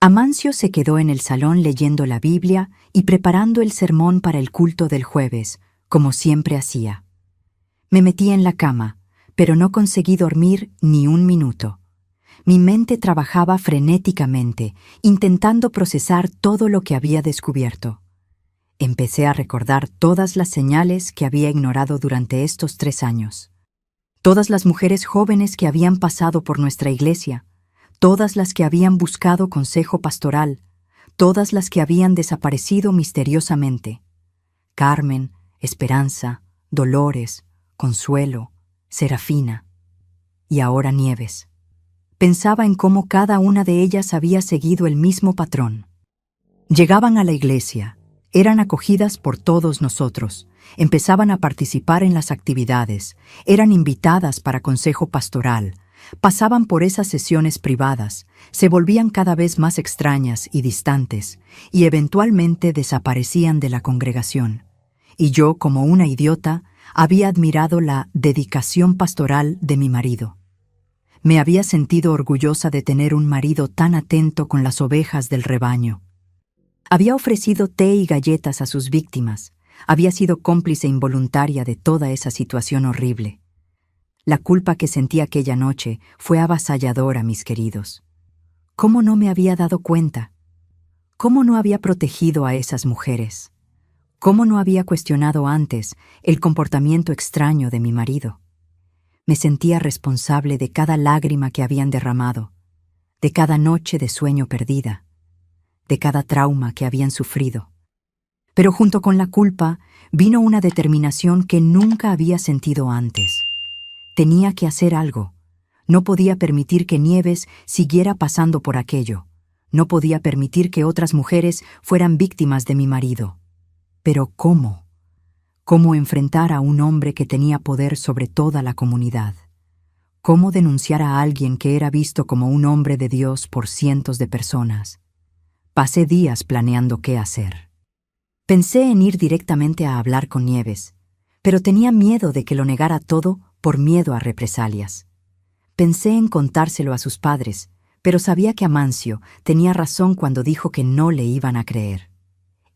S1: Amancio se quedó en el salón leyendo la Biblia y preparando el sermón para el culto del jueves, como siempre hacía. Me metí en la cama, pero no conseguí dormir ni un minuto. Mi mente trabajaba frenéticamente, intentando procesar todo lo que había descubierto. Empecé a recordar todas las señales que había ignorado durante estos 3 años. Todas las mujeres jóvenes que habían pasado por nuestra iglesia, todas las que habían buscado consejo pastoral, todas las que habían desaparecido misteriosamente. Carmen, Esperanza, Dolores, Consuelo, Serafina y ahora Nieves. Pensaba en cómo cada una de ellas había seguido el mismo patrón. Llegaban a la iglesia, eran acogidas por todos nosotros, empezaban a participar en las actividades, eran invitadas para consejo pastoral, pasaban por esas sesiones privadas, se volvían cada vez más extrañas y distantes, y eventualmente desaparecían de la congregación. Y yo, como una idiota, había admirado la dedicación pastoral de mi marido. Me había sentido orgullosa de tener un marido tan atento con las ovejas del rebaño. Había ofrecido té y galletas a sus víctimas, había sido cómplice involuntaria de toda esa situación horrible. La culpa que sentí aquella noche fue avasalladora, mis queridos. ¿Cómo no me había dado cuenta? ¿Cómo no había protegido a esas mujeres? ¿Cómo no había cuestionado antes el comportamiento extraño de mi marido? Me sentía responsable de cada lágrima que habían derramado, de cada noche de sueño perdida, de cada trauma que habían sufrido. Pero junto con la culpa vino una determinación que nunca había sentido antes. Tenía que hacer algo. No podía permitir que Nieves siguiera pasando por aquello. No podía permitir que otras mujeres fueran víctimas de mi marido. Pero ¿cómo? ¿Cómo enfrentar a un hombre que tenía poder sobre toda la comunidad? ¿Cómo denunciar a alguien que era visto como un hombre de Dios por cientos de personas? Pasé días planeando qué hacer. Pensé en ir directamente a hablar con Nieves, pero tenía miedo de que lo negara todo por miedo a represalias. Pensé en contárselo a sus padres, pero sabía que Amancio tenía razón cuando dijo que no le iban a creer.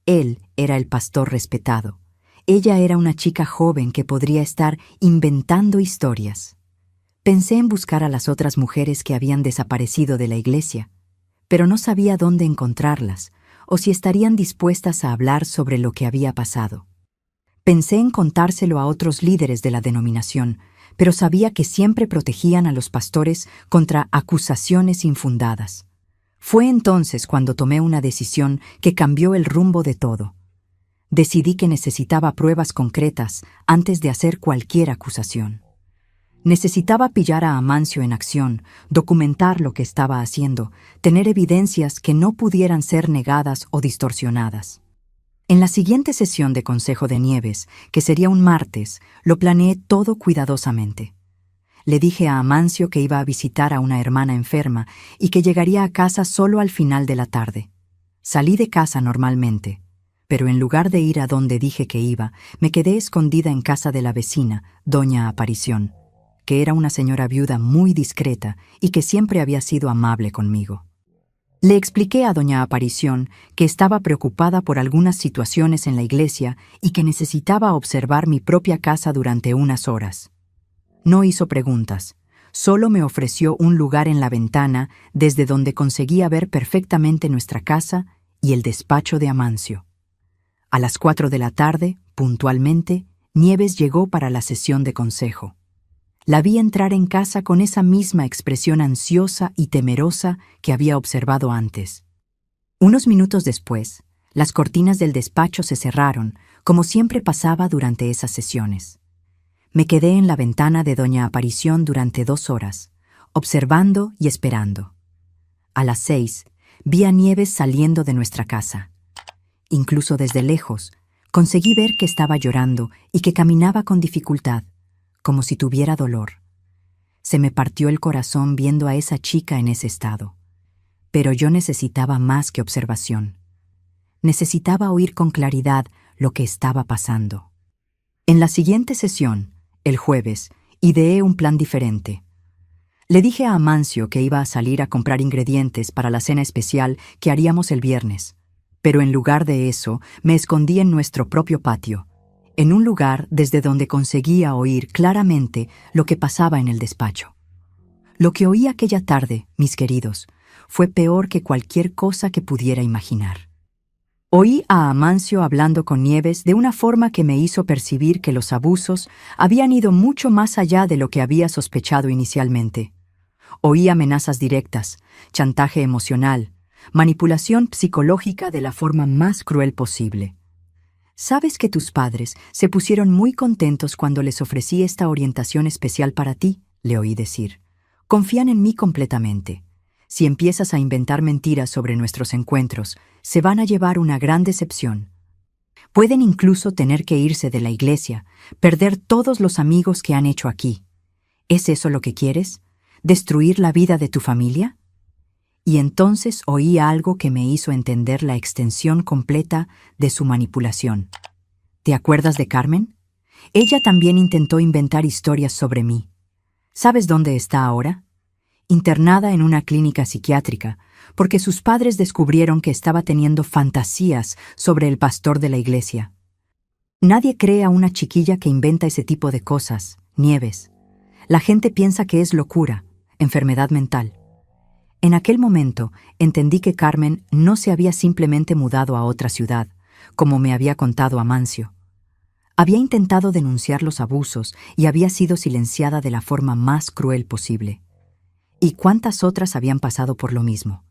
S1: Él era el pastor respetado. Ella era una chica joven que podría estar inventando historias. Pensé en buscar a las otras mujeres que habían desaparecido de la iglesia, pero no sabía dónde encontrarlas o si estarían dispuestas a hablar sobre lo que había pasado. Pensé en contárselo a otros líderes de la denominación, pero sabía que siempre protegían a los pastores contra acusaciones infundadas. Fue entonces cuando tomé una decisión que cambió el rumbo de todo. Decidí que necesitaba pruebas concretas antes de hacer cualquier acusación. Necesitaba pillar a Amancio en acción, documentar lo que estaba haciendo, tener evidencias que no pudieran ser negadas o distorsionadas. En la siguiente sesión de consejo de Nieves, que sería un martes, lo planeé todo cuidadosamente. Le dije a Amancio que iba a visitar a una hermana enferma y que llegaría a casa solo al final de la tarde. Salí de casa normalmente, pero en lugar de ir a donde dije que iba, me quedé escondida en casa de la vecina, doña Aparición, que era una señora viuda muy discreta y que siempre había sido amable conmigo. Le expliqué a doña Aparición que estaba preocupada por algunas situaciones en la iglesia y que necesitaba observar mi propia casa durante unas horas. No hizo preguntas, solo me ofreció un lugar en la ventana desde donde conseguía ver perfectamente nuestra casa y el despacho de Amancio. A las 4 de la tarde, puntualmente, Nieves llegó para la sesión de consejo. La vi entrar en casa con esa misma expresión ansiosa y temerosa que había observado antes. Unos minutos después, Las cortinas del despacho se cerraron, como siempre pasaba durante esas sesiones. Me quedé en la ventana de doña Aparición durante 2 horas, observando y esperando. A las 6, vi a Nieves saliendo de nuestra casa. Incluso desde lejos, conseguí ver que estaba llorando y que caminaba con dificultad, como si tuviera dolor. Se me partió el corazón viendo a esa chica en ese estado. Pero yo necesitaba más que observación. Necesitaba oír con claridad lo que estaba pasando. En la siguiente sesión, el jueves, ideé un plan diferente. Le dije a Amancio que iba a salir a comprar ingredientes para la cena especial que haríamos el viernes, pero en lugar de eso me escondí en nuestro propio patio, en un lugar desde donde conseguía oír claramente lo que pasaba en el despacho. Lo que oí aquella tarde, mis queridos, fue peor que cualquier cosa que pudiera imaginar. Oí a Amancio hablando con Nieves de una forma que me hizo percibir que los abusos habían ido mucho más allá de lo que había sospechado inicialmente. Oí amenazas directas, chantaje emocional, manipulación psicológica de la forma más cruel posible. «Sabes que tus padres se pusieron muy contentos cuando les ofrecí esta orientación especial para ti», le oí decir. «Confían en mí completamente. Si empiezas a inventar mentiras sobre nuestros encuentros, se van a llevar una gran decepción. Pueden incluso tener que irse de la iglesia, perder todos los amigos que han hecho aquí. ¿Es eso lo que quieres? ¿Destruir la vida de tu familia?» Y entonces oí algo que me hizo entender la extensión completa de su manipulación. ¿Te acuerdas de Carmen? Ella también intentó inventar historias sobre mí. ¿Sabes dónde está ahora? Internada en una clínica psiquiátrica, porque sus padres descubrieron que estaba teniendo fantasías sobre el pastor de la iglesia. Nadie cree a una chiquilla que inventa ese tipo de cosas, Nieves. La gente piensa que es locura, enfermedad mental. En aquel momento entendí que Carmen no se había simplemente mudado a otra ciudad, como me había contado Amancio. Había intentado denunciar los abusos y había sido silenciada de la forma más cruel posible. ¿Y cuántas otras habían pasado por lo mismo?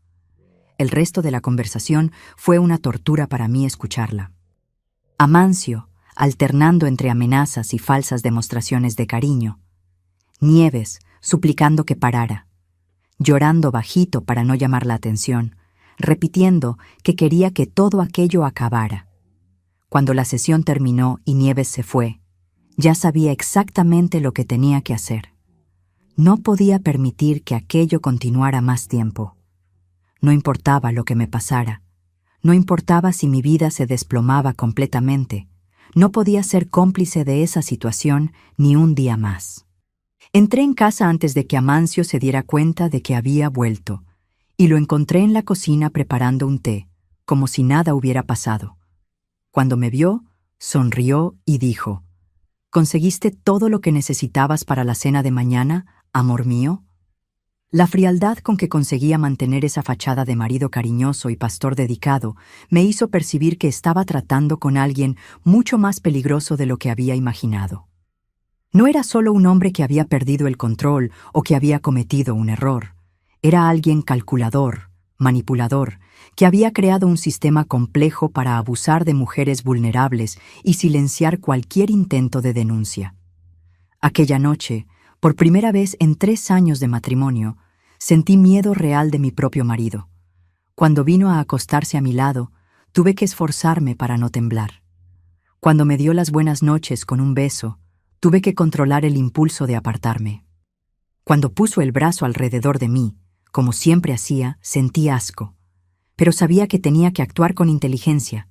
S1: El resto de la conversación fue una tortura para mí escucharla. Amancio, alternando entre amenazas y falsas demostraciones de cariño. Nieves, suplicando que parara. Llorando bajito para no llamar la atención, repitiendo que quería que todo aquello acabara. Cuando la sesión terminó y Nieves se fue, ya sabía exactamente lo que tenía que hacer. No podía permitir que aquello continuara más tiempo. No importaba lo que me pasara, no importaba si mi vida se desplomaba completamente, no podía ser cómplice de esa situación ni un día más. Entré en casa antes de que Amancio se diera cuenta de que había vuelto, y lo encontré en la cocina preparando un té, como si nada hubiera pasado. Cuando me vio, sonrió y dijo: «¿Conseguiste todo lo que necesitabas para la cena de mañana, amor mío?» La frialdad con que conseguía mantener esa fachada de marido cariñoso y pastor dedicado me hizo percibir que estaba tratando con alguien mucho más peligroso de lo que había imaginado. No era solo un hombre que había perdido el control o que había cometido un error. Era alguien calculador, manipulador, que había creado un sistema complejo para abusar de mujeres vulnerables y silenciar cualquier intento de denuncia. Aquella noche, por primera vez en 3 años de matrimonio, sentí miedo real de mi propio marido. Cuando vino a acostarse a mi lado, tuve que esforzarme para no temblar. Cuando me dio las buenas noches con un beso, tuve que controlar el impulso de apartarme. Cuando puso el brazo alrededor de mí, como siempre hacía, sentí asco. Pero sabía que tenía que actuar con inteligencia.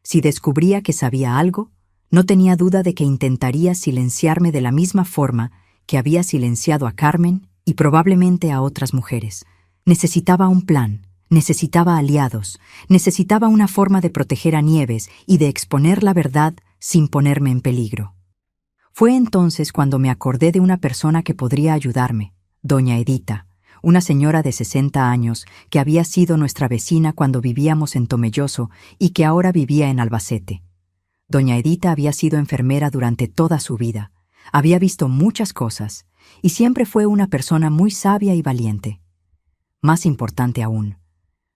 S1: Si descubría que sabía algo, no tenía duda de que intentaría silenciarme de la misma forma que había silenciado a Carmen y probablemente a otras mujeres. Necesitaba un plan, necesitaba aliados, necesitaba una forma de proteger a Nieves y de exponer la verdad sin ponerme en peligro. Fue entonces cuando me acordé de una persona que podría ayudarme, doña Edita, una señora de 60 años que había sido nuestra vecina cuando vivíamos en Tomelloso y que ahora vivía en Albacete. Doña Edita había sido enfermera durante toda su vida, había visto muchas cosas y siempre fue una persona muy sabia y valiente. Más importante aún,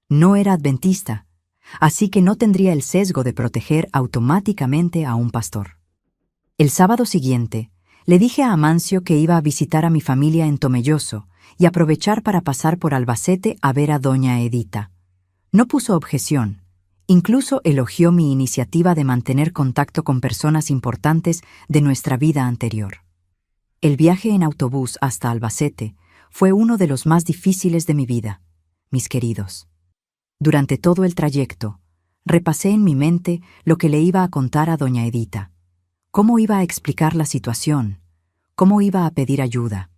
S1: no era adventista, así que no tendría el sesgo de proteger automáticamente a un pastor. El sábado siguiente, le dije a Amancio que iba a visitar a mi familia en Tomelloso y aprovechar para pasar por Albacete a ver a doña Edita. No puso objeción. Incluso elogió mi iniciativa de mantener contacto con personas importantes de nuestra vida anterior. El viaje en autobús hasta Albacete fue uno de los más difíciles de mi vida, mis queridos. Durante todo el trayecto, repasé en mi mente lo que le iba a contar a doña Edita, cómo iba a explicar la situación, cómo iba a pedir ayuda.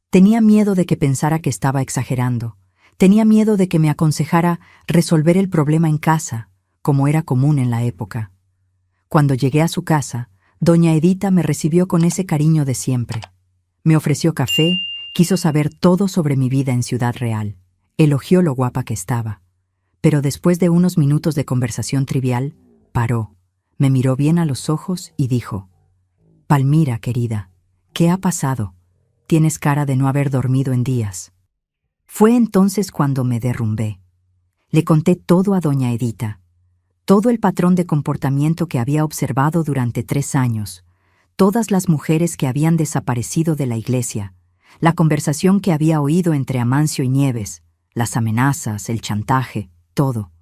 S1: Tenía miedo de que pensara que estaba exagerando. Tenía miedo de que me aconsejara resolver el problema en casa, como era común en la época. Cuando llegué a su casa, doña Edita me recibió con ese cariño de siempre. Me ofreció café, quiso saber todo sobre mi vida en Ciudad Real, elogió lo guapa que estaba. Pero después de unos minutos de conversación trivial, paró, me miró bien a los ojos y dijo: «Palmira, querida, ¿qué ha pasado? Tienes cara de no haber dormido en días». Fue entonces cuando me derrumbé. Le conté todo a doña Edita, todo el patrón de comportamiento que había observado durante 3 años, todas las mujeres que habían desaparecido de la iglesia, la conversación que había oído entre Amancio y Nieves, las amenazas, el chantaje, todo.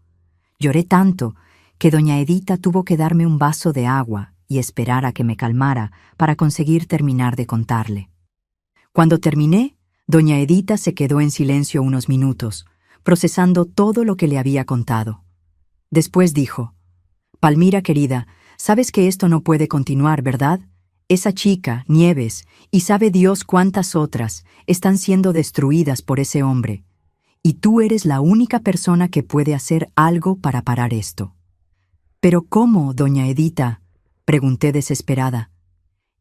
S1: Lloré tanto que doña Edita tuvo que darme un vaso de agua y esperar a que me calmara para conseguir terminar de contarle. Cuando terminé, doña Edita se quedó en silencio unos minutos, procesando todo lo que le había contado. Después dijo: «Palmira, querida, sabes que esto no puede continuar, ¿verdad? Esa chica, Nieves, y sabe Dios cuántas otras, están siendo destruidas por ese hombre. Y tú eres la única persona que puede hacer algo para parar esto». «¿Pero cómo, doña Edita?», pregunté desesperada.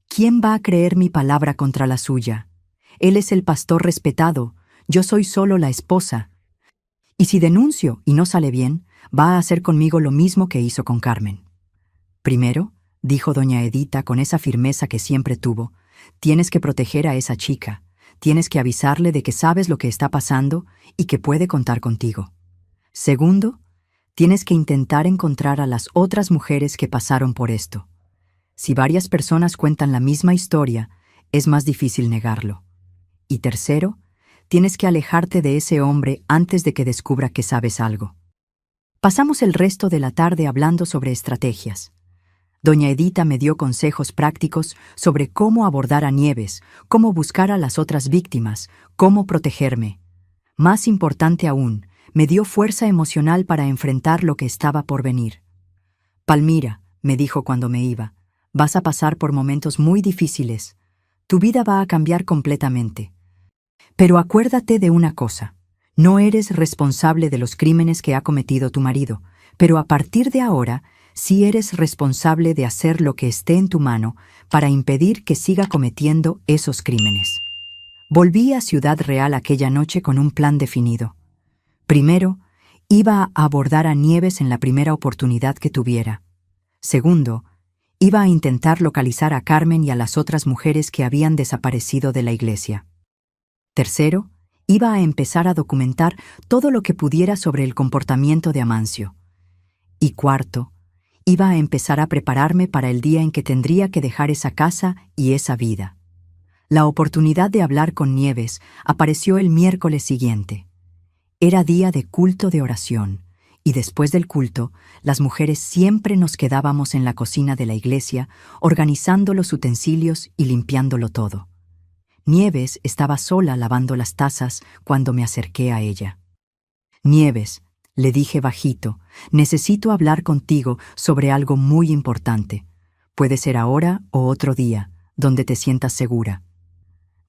S1: «¿Quién va a creer mi palabra contra la suya? Él es el pastor respetado, yo soy solo la esposa. Y si denuncio y no sale bien, va a hacer conmigo lo mismo que hizo con Carmen». «Primero», dijo doña Edita con esa firmeza que siempre tuvo, «tienes que proteger a esa chica, tienes que avisarle de que sabes lo que está pasando y que puede contar contigo. Segundo, tienes que intentar encontrar a las otras mujeres que pasaron por esto. Si varias personas cuentan la misma historia, es más difícil negarlo. Y tercero, tienes que alejarte de ese hombre antes de que descubra que sabes algo». Pasamos el resto de la tarde hablando sobre estrategias. Doña Edita me dio consejos prácticos sobre cómo abordar a Nieves, cómo buscar a las otras víctimas, cómo protegerme. Más importante aún, me dio fuerza emocional para enfrentar lo que estaba por venir. «Palmira», me dijo cuando me iba, «vas a pasar por momentos muy difíciles. Tu vida va a cambiar completamente. Pero acuérdate de una cosa, no eres responsable de los crímenes que ha cometido tu marido, pero a partir de ahora sí eres responsable de hacer lo que esté en tu mano para impedir que siga cometiendo esos crímenes». Volví a Ciudad Real aquella noche con un plan definido. Primero, iba a abordar a Nieves en la primera oportunidad que tuviera. Segundo, iba a intentar localizar a Carmen y a las otras mujeres que habían desaparecido de la iglesia. Tercero, iba a empezar a documentar todo lo que pudiera sobre el comportamiento de Amancio. Y cuarto, iba a empezar a prepararme para el día en que tendría que dejar esa casa y esa vida. La oportunidad de hablar con Nieves apareció el miércoles siguiente. Era día de culto de oración, y después del culto, las mujeres siempre nos quedábamos en la cocina de la iglesia, organizando los utensilios y limpiándolo todo. Nieves estaba sola lavando las tazas cuando me acerqué a ella. «Nieves», le dije bajito, «necesito hablar contigo sobre algo muy importante. Puede ser ahora o otro día, donde te sientas segura».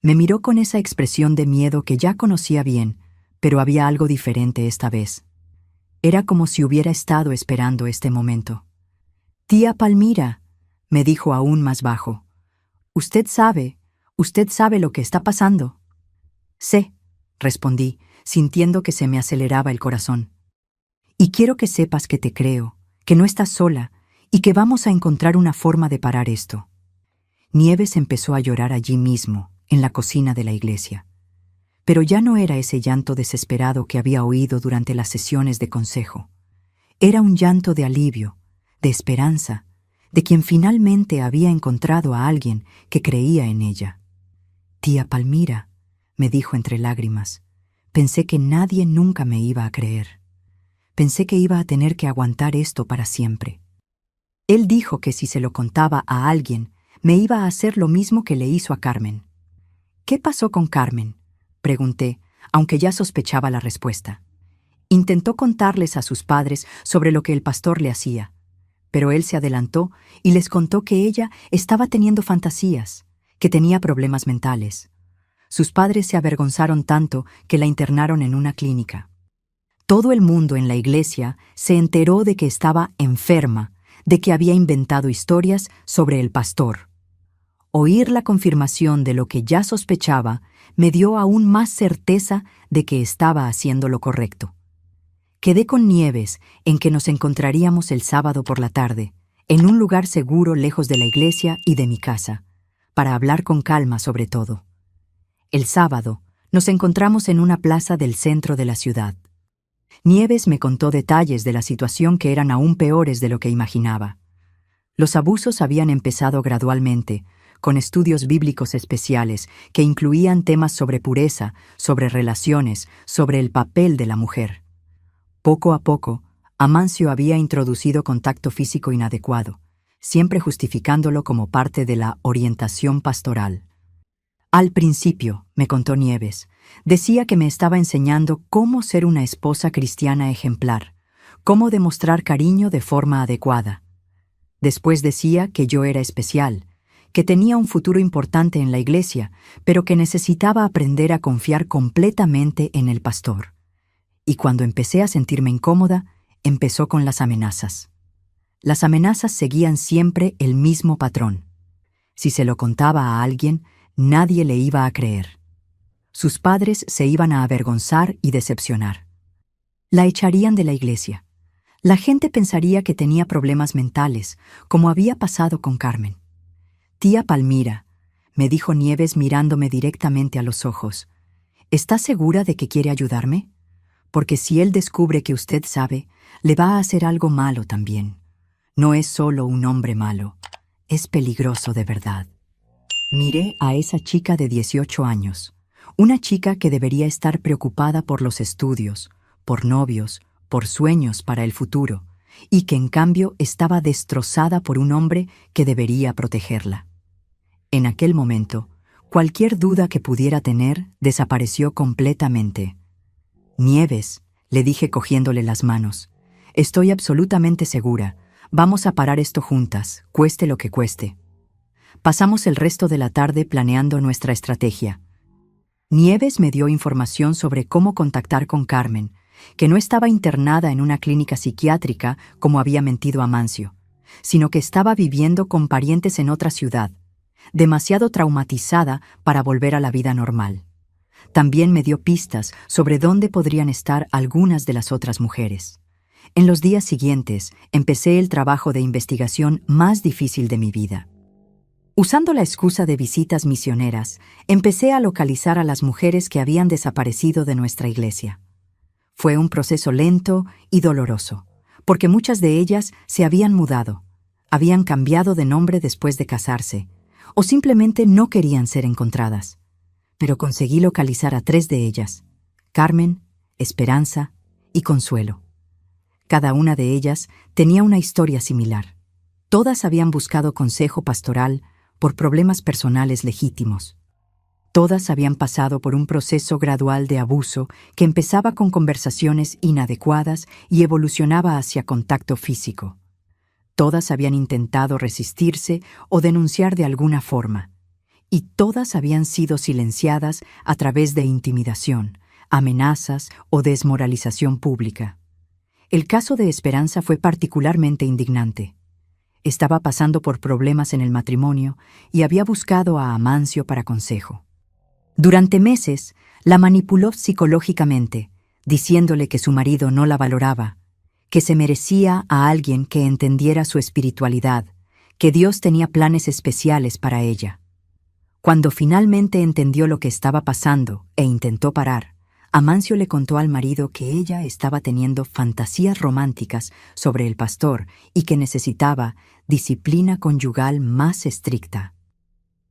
S1: Me miró con esa expresión de miedo que ya conocía bien, pero había algo diferente esta vez. Era como si hubiera estado esperando este momento. «Tía Palmira», me dijo aún más bajo, usted sabe lo que está pasando». «Sé», respondí, sintiendo que se me aceleraba el corazón. «Y quiero que sepas que te creo, que no estás sola y que vamos a encontrar una forma de parar esto». Nieves empezó a llorar allí mismo, en la cocina de la iglesia. Pero ya no era ese llanto desesperado que había oído durante las sesiones de consejo. Era un llanto de alivio, de esperanza, de quien finalmente había encontrado a alguien que creía en ella. «Tía Palmira», me dijo entre lágrimas, «pensé que nadie nunca me iba a creer. Pensé que iba a tener que aguantar esto para siempre». Él dijo que si se lo contaba a alguien, me iba a hacer lo mismo que le hizo a Carmen. «¿Qué pasó con Carmen?», pregunté, aunque ya sospechaba la respuesta. Intentó contarles a sus padres sobre lo que el pastor le hacía, pero él se adelantó y les contó que ella estaba teniendo fantasías, que tenía problemas mentales. Sus padres se avergonzaron tanto que la internaron en una clínica. Todo el mundo en la iglesia se enteró de que estaba enferma, de que había inventado historias sobre el pastor. Oír la confirmación de lo que ya sospechaba me dio aún más certeza de que estaba haciendo lo correcto. Quedé con Nieves en que nos encontraríamos el sábado por la tarde, en un lugar seguro lejos de la iglesia y de mi casa, para hablar con calma sobre todo. El sábado nos encontramos en una plaza del centro de la ciudad. Nieves me contó detalles de la situación que eran aún peores de lo que imaginaba. Los abusos habían empezado gradualmente, con estudios bíblicos especiales que incluían temas sobre pureza, sobre relaciones, sobre el papel de la mujer. Poco a poco, Amancio había introducido contacto físico inadecuado, siempre justificándolo como parte de la orientación pastoral. Al principio, me contó Nieves, decía que me estaba enseñando cómo ser una esposa cristiana ejemplar, cómo demostrar cariño de forma adecuada. Después decía que yo era especial, que tenía un futuro importante en la iglesia, pero que necesitaba aprender a confiar completamente en el pastor. Y cuando empecé a sentirme incómoda, empezó con las amenazas. Las amenazas seguían siempre el mismo patrón. Si se lo contaba a alguien, nadie le iba a creer. Sus padres se iban a avergonzar y decepcionar. La echarían de la iglesia. La gente pensaría que tenía problemas mentales, como había pasado con Carmen. «Tía Palmira», me dijo Nieves mirándome directamente a los ojos, «¿está segura de que quiere ayudarme? Porque si él descubre que usted sabe, le va a hacer algo malo también. No es solo un hombre malo, es peligroso de verdad». Miré a esa chica de 18 años, una chica que debería estar preocupada por los estudios, por novios, por sueños para el futuro, y que en cambio estaba destrozada por un hombre que debería protegerla. En aquel momento, cualquier duda que pudiera tener desapareció completamente. «Nieves», le dije cogiéndole las manos, «estoy absolutamente segura. Vamos a parar esto juntas, cueste lo que cueste». Pasamos el resto de la tarde planeando nuestra estrategia. Nieves me dio información sobre cómo contactar con Carmen, que no estaba internada en una clínica psiquiátrica como había mentido Amancio, sino que estaba viviendo con parientes en otra ciudad, demasiado traumatizada para volver a la vida normal. También me dio pistas sobre dónde podrían estar algunas de las otras mujeres. En los días siguientes, empecé el trabajo de investigación más difícil de mi vida. Usando la excusa de visitas misioneras, empecé a localizar a las mujeres que habían desaparecido de nuestra iglesia. Fue un proceso lento y doloroso, porque muchas de ellas se habían mudado, habían cambiado de nombre después de casarse, o simplemente no querían ser encontradas. Pero conseguí localizar a 3 de ellas: Carmen, Esperanza y Consuelo. Cada una de ellas tenía una historia similar. Todas habían buscado consejo pastoral por problemas personales legítimos. Todas habían pasado por un proceso gradual de abuso que empezaba con conversaciones inadecuadas y evolucionaba hacia contacto físico. Todas habían intentado resistirse o denunciar de alguna forma, y todas habían sido silenciadas a través de intimidación, amenazas o desmoralización pública. El caso de Esperanza fue particularmente indignante. Estaba pasando por problemas en el matrimonio y había buscado a Amancio para consejo. Durante meses, la manipuló psicológicamente, diciéndole que su marido no la valoraba, que se merecía a alguien que entendiera su espiritualidad, que Dios tenía planes especiales para ella. Cuando finalmente entendió lo que estaba pasando e intentó parar, Amancio le contó al marido que ella estaba teniendo fantasías románticas sobre el pastor y que necesitaba disciplina conyugal más estricta.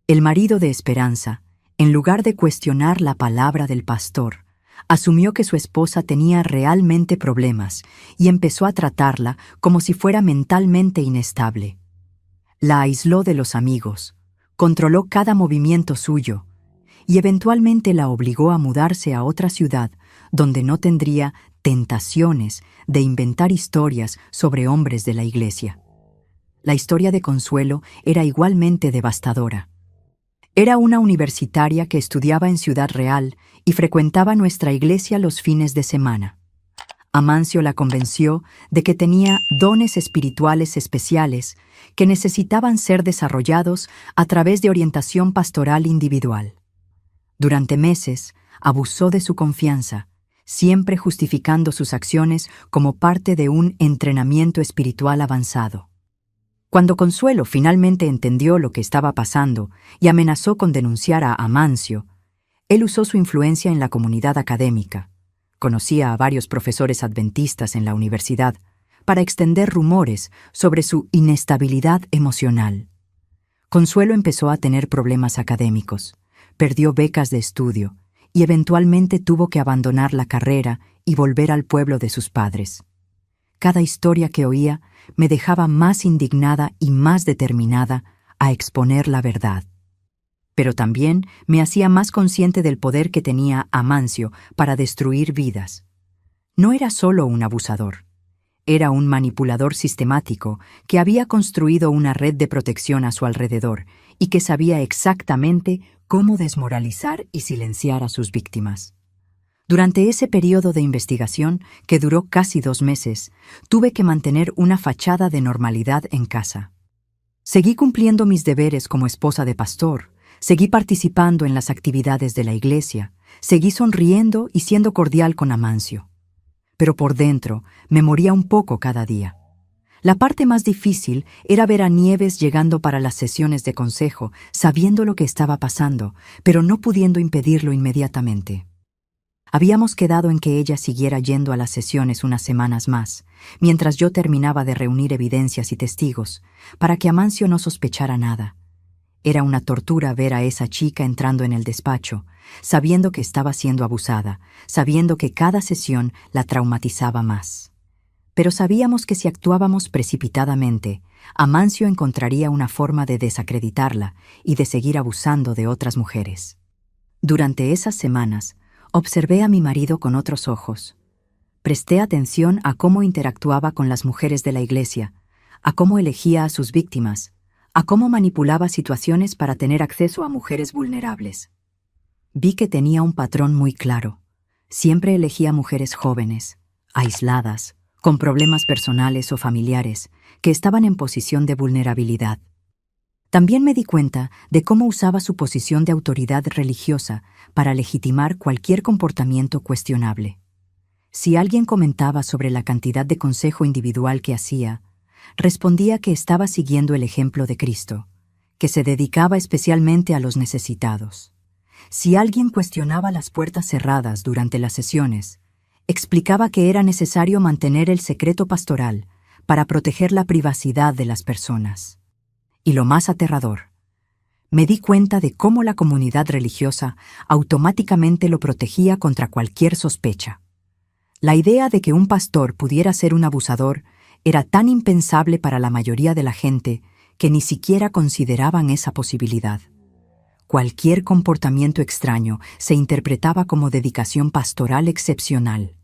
S1: El marido de Esperanza, en lugar de cuestionar la palabra del pastor, asumió que su esposa tenía realmente problemas y empezó a tratarla como si fuera mentalmente inestable. La aisló de los amigos, controló cada movimiento suyo y eventualmente la obligó a mudarse a otra ciudad donde no tendría tentaciones de inventar historias sobre hombres de la iglesia. La historia de Consuelo era igualmente devastadora. Era una universitaria que estudiaba en Ciudad Real y frecuentaba nuestra iglesia los fines de semana. Amancio la convenció de que tenía dones espirituales especiales que necesitaban ser desarrollados a través de orientación pastoral individual. Durante meses, abusó de su confianza, siempre justificando sus acciones como parte de un entrenamiento espiritual avanzado. Cuando Consuelo finalmente entendió lo que estaba pasando y amenazó con denunciar a Amancio, él usó su influencia en la comunidad académica. Conocía a varios profesores adventistas en la universidad para extender rumores sobre su inestabilidad emocional. Consuelo empezó a tener problemas académicos, perdió becas de estudio y eventualmente tuvo que abandonar la carrera y volver al pueblo de sus padres. Cada historia que oía me dejaba más indignada y más determinada a exponer la verdad. Pero también me hacía más consciente del poder que tenía Amancio para destruir vidas. No era solo un abusador, era un manipulador sistemático que había construido una red de protección a su alrededor y que sabía exactamente cómo desmoralizar y silenciar a sus víctimas. Durante ese periodo de investigación, que duró casi 2 meses, tuve que mantener una fachada de normalidad en casa. Seguí cumpliendo mis deberes como esposa de pastor, seguí participando en las actividades de la iglesia, seguí sonriendo y siendo cordial con Amancio. Pero por dentro me moría un poco cada día. La parte más difícil era ver a Nieves llegando para las sesiones de consejo, sabiendo lo que estaba pasando, pero no pudiendo impedirlo inmediatamente. Habíamos quedado en que ella siguiera yendo a las sesiones unas semanas más, mientras yo terminaba de reunir evidencias y testigos, para que Amancio no sospechara nada. Era una tortura ver a esa chica entrando en el despacho, sabiendo que estaba siendo abusada, sabiendo que cada sesión la traumatizaba más. Pero sabíamos que si actuábamos precipitadamente, Amancio encontraría una forma de desacreditarla y de seguir abusando de otras mujeres. Durante esas semanas, observé a mi marido con otros ojos. Presté atención a cómo interactuaba con las mujeres de la iglesia, a cómo elegía a sus víctimas, a cómo manipulaba situaciones para tener acceso a mujeres vulnerables. Vi que tenía un patrón muy claro. Siempre elegía mujeres jóvenes, aisladas, con problemas personales o familiares, que estaban en posición de vulnerabilidad. También me di cuenta de cómo usaba su posición de autoridad religiosa para legitimar cualquier comportamiento cuestionable. Si alguien comentaba sobre la cantidad de consejo individual que hacía, respondía que estaba siguiendo el ejemplo de Cristo, que se dedicaba especialmente a los necesitados. Si alguien cuestionaba las puertas cerradas durante las sesiones, explicaba que era necesario mantener el secreto pastoral para proteger la privacidad de las personas. Y lo más aterrador, me di cuenta de cómo la comunidad religiosa automáticamente lo protegía contra cualquier sospecha. La idea de que un pastor pudiera ser un abusador era tan impensable para la mayoría de la gente que ni siquiera consideraban esa posibilidad. Cualquier comportamiento extraño se interpretaba como dedicación pastoral excepcional.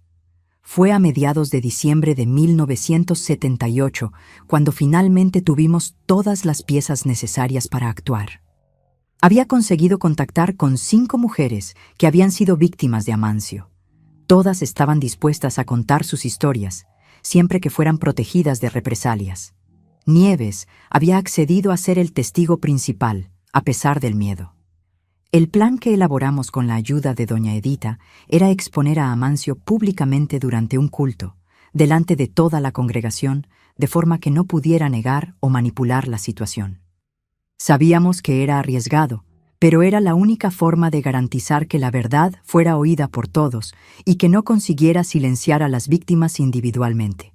S1: Fue a mediados de diciembre de 1978 cuando finalmente tuvimos todas las piezas necesarias para actuar. Había conseguido contactar con 5 mujeres que habían sido víctimas de Amancio. Todas estaban dispuestas a contar sus historias, siempre que fueran protegidas de represalias. Nieves había accedido a ser el testigo principal, a pesar del miedo. El plan que elaboramos con la ayuda de doña Edita era exponer a Amancio públicamente durante un culto, delante de toda la congregación, de forma que no pudiera negar o manipular la situación. Sabíamos que era arriesgado, pero era la única forma de garantizar que la verdad fuera oída por todos y que no consiguiera silenciar a las víctimas individualmente.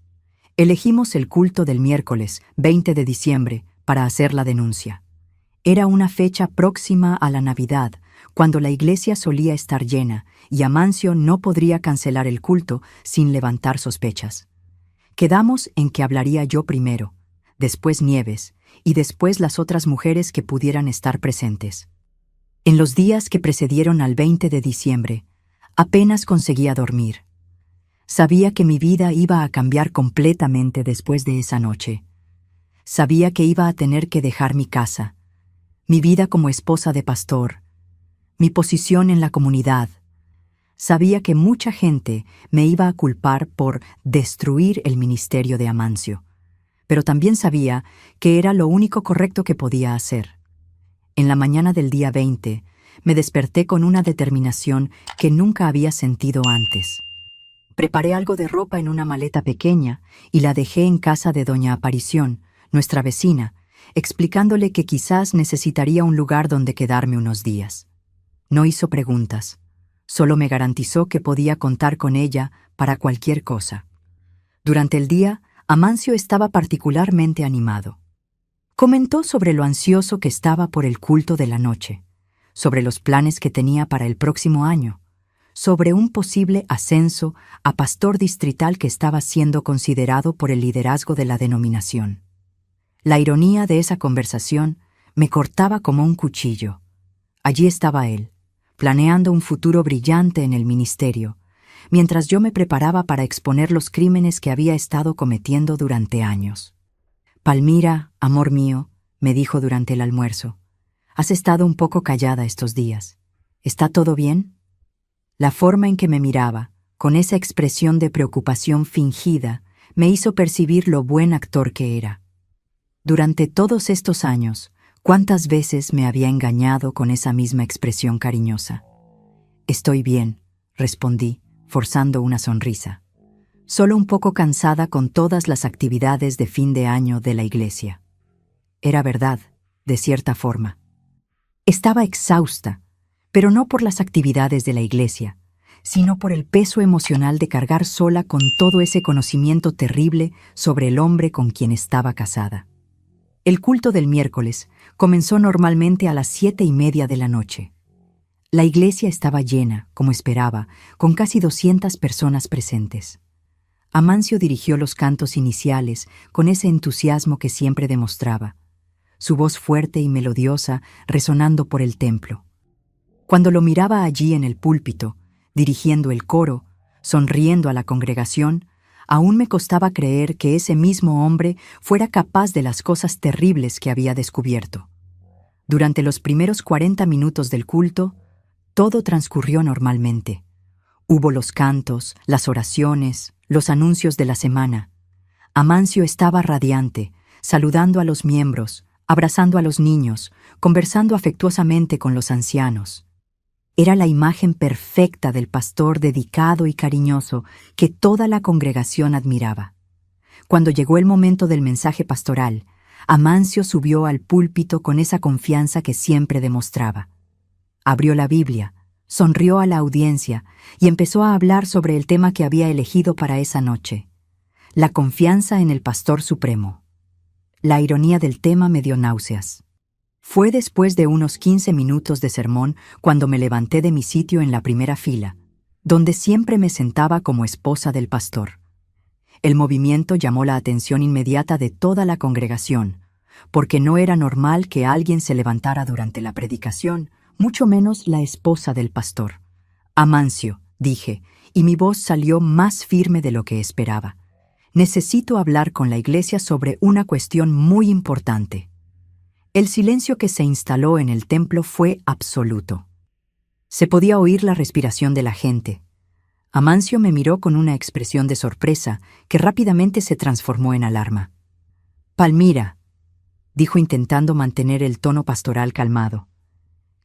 S1: Elegimos el culto del miércoles, 20 de diciembre, para hacer la denuncia. Era una fecha próxima a la Navidad, cuando la iglesia solía estar llena y Amancio no podría cancelar el culto sin levantar sospechas. Quedamos en que hablaría yo primero, después Nieves y después las otras mujeres que pudieran estar presentes. En los días que precedieron al 20 de diciembre, apenas conseguía dormir. Sabía que mi vida iba a cambiar completamente después de esa noche. Sabía que iba a tener que dejar mi casa, mi vida como esposa de pastor, mi posición en la comunidad. Sabía que mucha gente me iba a culpar por destruir el ministerio de Amancio, pero también sabía que era lo único correcto que podía hacer. En la mañana del día 20, me desperté con una determinación que nunca había sentido antes. Preparé algo de ropa en una maleta pequeña y la dejé en casa de doña Aparición, nuestra vecina, explicándole que quizás necesitaría un lugar donde quedarme unos días. No hizo preguntas, solo me garantizó que podía contar con ella para cualquier cosa. Durante el día, Amancio estaba particularmente animado. Comentó sobre lo ansioso que estaba por el culto de la noche, sobre los planes que tenía para el próximo año, sobre un posible ascenso a pastor distrital que estaba siendo considerado por el liderazgo de la denominación. La ironía de esa conversación me cortaba como un cuchillo. Allí estaba él, planeando un futuro brillante en el ministerio, mientras yo me preparaba para exponer los crímenes que había estado cometiendo durante años. «Palmira, amor mío», me dijo durante el almuerzo, «has estado un poco callada estos días. ¿Está todo bien?» La forma en que me miraba, con esa expresión de preocupación fingida, me hizo percibir lo buen actor que era. Durante todos estos años, ¿cuántas veces me había engañado con esa misma expresión cariñosa? «Estoy bien», respondí, forzando una sonrisa. Solo un poco cansada con todas las actividades de fin de año de la iglesia. Era verdad, de cierta forma. Estaba exhausta, pero no por las actividades de la iglesia, sino por el peso emocional de cargar sola con todo ese conocimiento terrible sobre el hombre con quien estaba casada. El culto del miércoles comenzó normalmente a las 7:30 de la noche. La iglesia estaba llena, como esperaba, con casi 200 personas presentes. Amancio dirigió los cantos iniciales con ese entusiasmo que siempre demostraba, su voz fuerte y melodiosa resonando por el templo. Cuando lo miraba allí en el púlpito, dirigiendo el coro, sonriendo a la congregación, aún me costaba creer que ese mismo hombre fuera capaz de las cosas terribles que había descubierto. Durante los primeros 40 minutos del culto, todo transcurrió normalmente. Hubo los cantos, las oraciones, los anuncios de la semana. Amancio estaba radiante, saludando a los miembros, abrazando a los niños, conversando afectuosamente con los ancianos. Era la imagen perfecta del pastor dedicado y cariñoso que toda la congregación admiraba. Cuando llegó el momento del mensaje pastoral, Amancio subió al púlpito con esa confianza que siempre demostraba. Abrió la Biblia, sonrió a la audiencia y empezó a hablar sobre el tema que había elegido para esa noche: la confianza en el Pastor Supremo. La ironía del tema me dio náuseas. Fue después de unos 15 minutos de sermón cuando me levanté de mi sitio en la primera fila, donde siempre me sentaba como esposa del pastor. El movimiento llamó la atención inmediata de toda la congregación, porque no era normal que alguien se levantara durante la predicación, mucho menos la esposa del pastor. «Amancio», dije, y mi voz salió más firme de lo que esperaba. «Necesito hablar con la iglesia sobre una cuestión muy importante». El silencio que se instaló en el templo fue absoluto. Se podía oír la respiración de la gente. Amancio me miró con una expresión de sorpresa que rápidamente se transformó en alarma. «Palmira», dijo intentando mantener el tono pastoral calmado.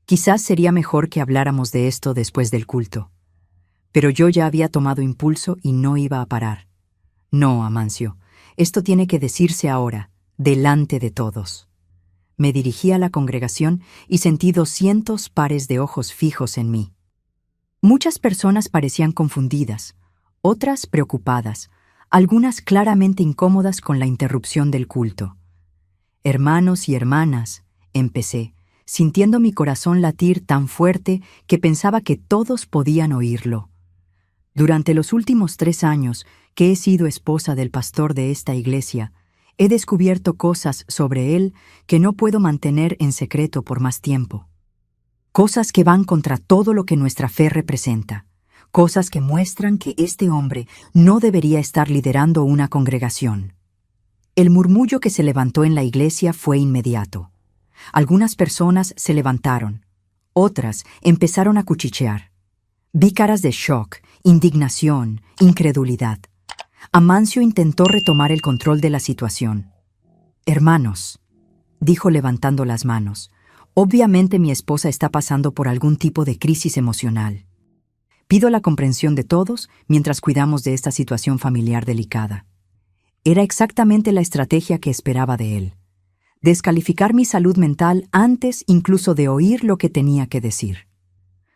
S1: «Quizás sería mejor que habláramos de esto después del culto». Pero yo ya había tomado impulso y no iba a parar. «No, Amancio, esto tiene que decirse ahora, delante de todos». Me dirigí a la congregación y sentí 200 pares de ojos fijos en mí. Muchas personas parecían confundidas, otras preocupadas, algunas claramente incómodas con la interrupción del culto. Hermanos y hermanas, empecé, sintiendo mi corazón latir tan fuerte que pensaba que todos podían oírlo. Durante los últimos 3 años que he sido esposa del pastor de esta iglesia, he descubierto cosas sobre él que no puedo mantener en secreto por más tiempo. Cosas que van contra todo lo que nuestra fe representa. Cosas que muestran que este hombre no debería estar liderando una congregación. El murmullo que se levantó en la iglesia fue inmediato. Algunas personas se levantaron, otras empezaron a cuchichear. Vi caras de shock, indignación, incredulidad. Amancio intentó retomar el control de la situación. «Hermanos», dijo levantando las manos, «obviamente mi esposa está pasando por algún tipo de crisis emocional. Pido la comprensión de todos mientras cuidamos de esta situación familiar delicada». Era exactamente la estrategia que esperaba de él. Descalificar mi salud mental antes incluso de oír lo que tenía que decir.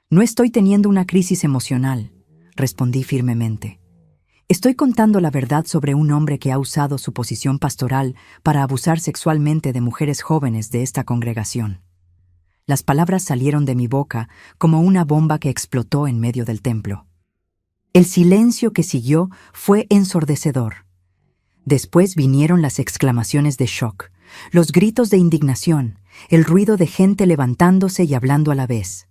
S1: «No estoy teniendo una crisis emocional», respondí firmemente. «Estoy contando la verdad sobre un hombre que ha usado su posición pastoral para abusar sexualmente de mujeres jóvenes de esta congregación». Las palabras salieron de mi boca como una bomba que explotó en medio del templo. El silencio que siguió fue ensordecedor. Después vinieron las exclamaciones de shock, los gritos de indignación, el ruido de gente levantándose y hablando a la vez.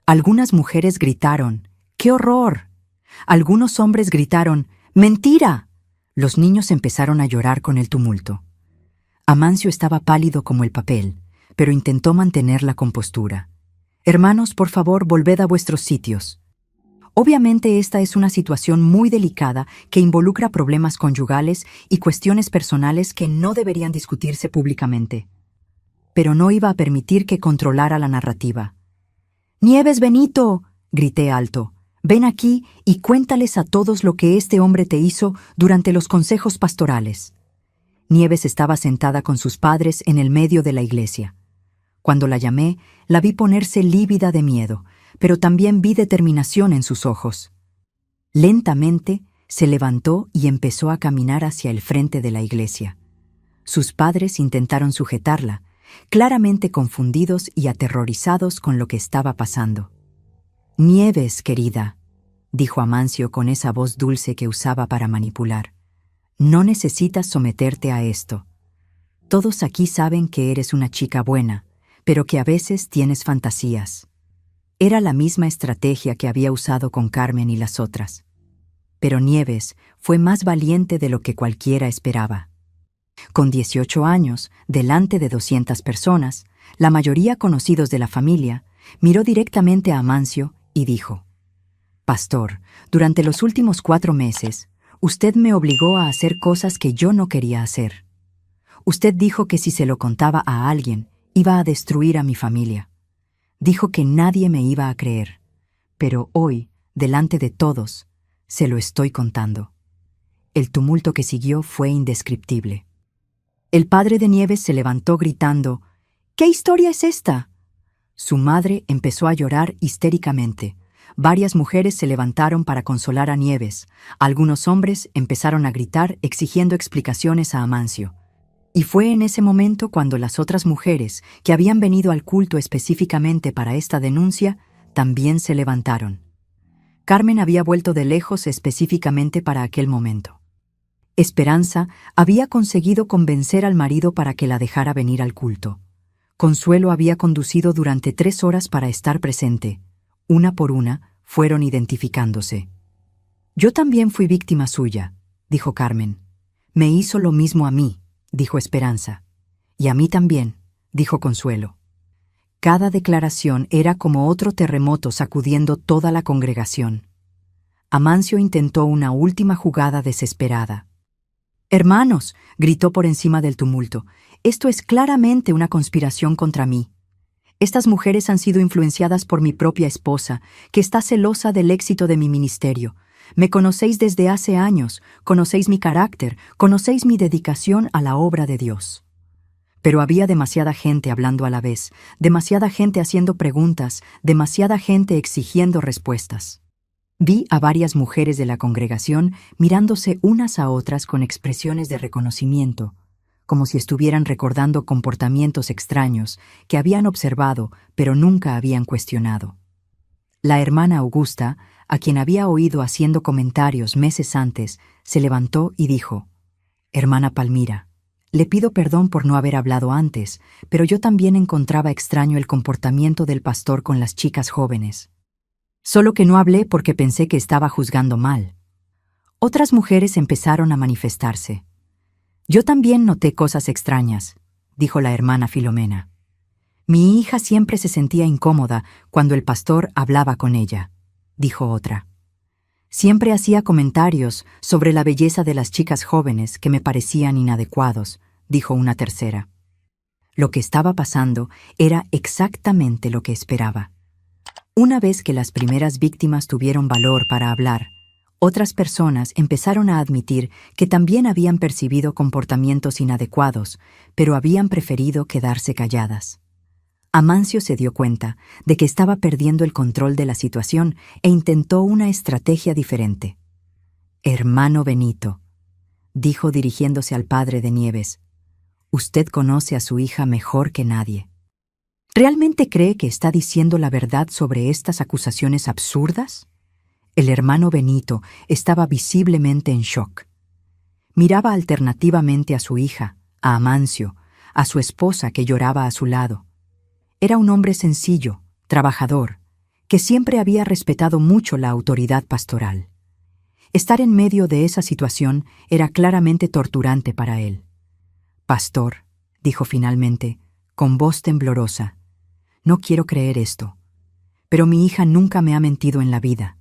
S1: Algunas mujeres gritaron, «¡Qué horror!». Algunos hombres gritaron, «¡Mentira!». Los niños empezaron a llorar con el tumulto. Amancio estaba pálido como el papel, pero intentó mantener la compostura. «Hermanos, por favor, volved a vuestros sitios». Obviamente esta es una situación muy delicada que involucra problemas conyugales y cuestiones personales que no deberían discutirse públicamente. Pero no iba a permitir que controlara la narrativa. «Nieves Benito», grité alto, «ven aquí y cuéntales a todos lo que este hombre te hizo durante los consejos pastorales». Nieves estaba sentada con sus padres en el medio de la iglesia. Cuando la llamé, la vi ponerse lívida de miedo, pero también vi determinación en sus ojos. Lentamente se levantó y empezó a caminar hacia el frente de la iglesia. Sus padres intentaron sujetarla, claramente confundidos y aterrorizados con lo que estaba pasando. «Nieves, querida», dijo Amancio con esa voz dulce que usaba para manipular, «no necesitas someterte a esto. Todos aquí saben que eres una chica buena, pero que a veces tienes fantasías». Era la misma estrategia que había usado con Carmen y las otras. Pero Nieves fue más valiente de lo que cualquiera esperaba. Con 18 años, delante de 200 personas, la mayoría conocidos de la familia, miró directamente a Amancio y dijo, «Pastor, durante los últimos 4 meses, usted me obligó a hacer cosas que yo no quería hacer. Usted dijo que si se lo contaba a alguien, iba a destruir a mi familia. Dijo que nadie me iba a creer, pero hoy, delante de todos, se lo estoy contando». El tumulto que siguió fue indescriptible. El padre de Nieves se levantó gritando, «¿Qué historia es esta?». Su madre empezó a llorar histéricamente. Varias mujeres se levantaron para consolar a Nieves. Algunos hombres empezaron a gritar exigiendo explicaciones a Amancio. Y fue en ese momento cuando las otras mujeres, que habían venido al culto específicamente para esta denuncia, también se levantaron. Carmen había vuelto de lejos específicamente para aquel momento. Esperanza había conseguido convencer al marido para que la dejara venir al culto. Consuelo había conducido durante 3 horas para estar presente. Una por una, fueron identificándose. «Yo también fui víctima suya», dijo Carmen. «Me hizo lo mismo a mí», dijo Esperanza. «Y a mí también», dijo Consuelo. Cada declaración era como otro terremoto sacudiendo toda la congregación. Amancio intentó una última jugada desesperada. «Hermanos», gritó por encima del tumulto, «esto es claramente una conspiración contra mí. Estas mujeres han sido influenciadas por mi propia esposa, que está celosa del éxito de mi ministerio. Me conocéis desde hace años, conocéis mi carácter, conocéis mi dedicación a la obra de Dios. Pero había demasiada gente hablando a la vez, demasiada gente haciendo preguntas, demasiada gente exigiendo respuestas. Vi a varias mujeres de la congregación mirándose unas a otras con expresiones de reconocimiento, como si estuvieran recordando comportamientos extraños que habían observado pero nunca habían cuestionado. La hermana Augusta, a quien había oído haciendo comentarios meses antes, se levantó y dijo: «Hermana Palmira, le pido perdón por no haber hablado antes, pero yo también encontraba extraño el comportamiento del pastor con las chicas jóvenes. Solo que no hablé porque pensé que estaba juzgando mal». Otras mujeres empezaron a manifestarse. «Yo también noté cosas extrañas», dijo la hermana Filomena. «Mi hija siempre se sentía incómoda cuando el pastor hablaba con ella», dijo otra. «Siempre hacía comentarios sobre la belleza de las chicas jóvenes que me parecían inadecuados», dijo una tercera. Lo que estaba pasando era exactamente lo que esperaba. Una vez que las primeras víctimas tuvieron valor para hablar, otras personas empezaron a admitir que también habían percibido comportamientos inadecuados, pero habían preferido quedarse calladas. Amancio se dio cuenta de que estaba perdiendo el control de la situación e intentó una estrategia diferente. «Hermano Benito», dijo dirigiéndose al padre de Nieves, «usted conoce a su hija mejor que nadie. ¿Realmente cree que está diciendo la verdad sobre estas acusaciones absurdas?». El hermano Benito estaba visiblemente en shock. Miraba alternativamente a su hija, a Amancio, a su esposa que lloraba a su lado. Era un hombre sencillo, trabajador, que siempre había respetado mucho la autoridad pastoral. Estar en medio de esa situación era claramente torturante para él. «Pastor», dijo finalmente, con voz temblorosa, «no quiero creer esto, pero mi hija nunca me ha mentido en la vida.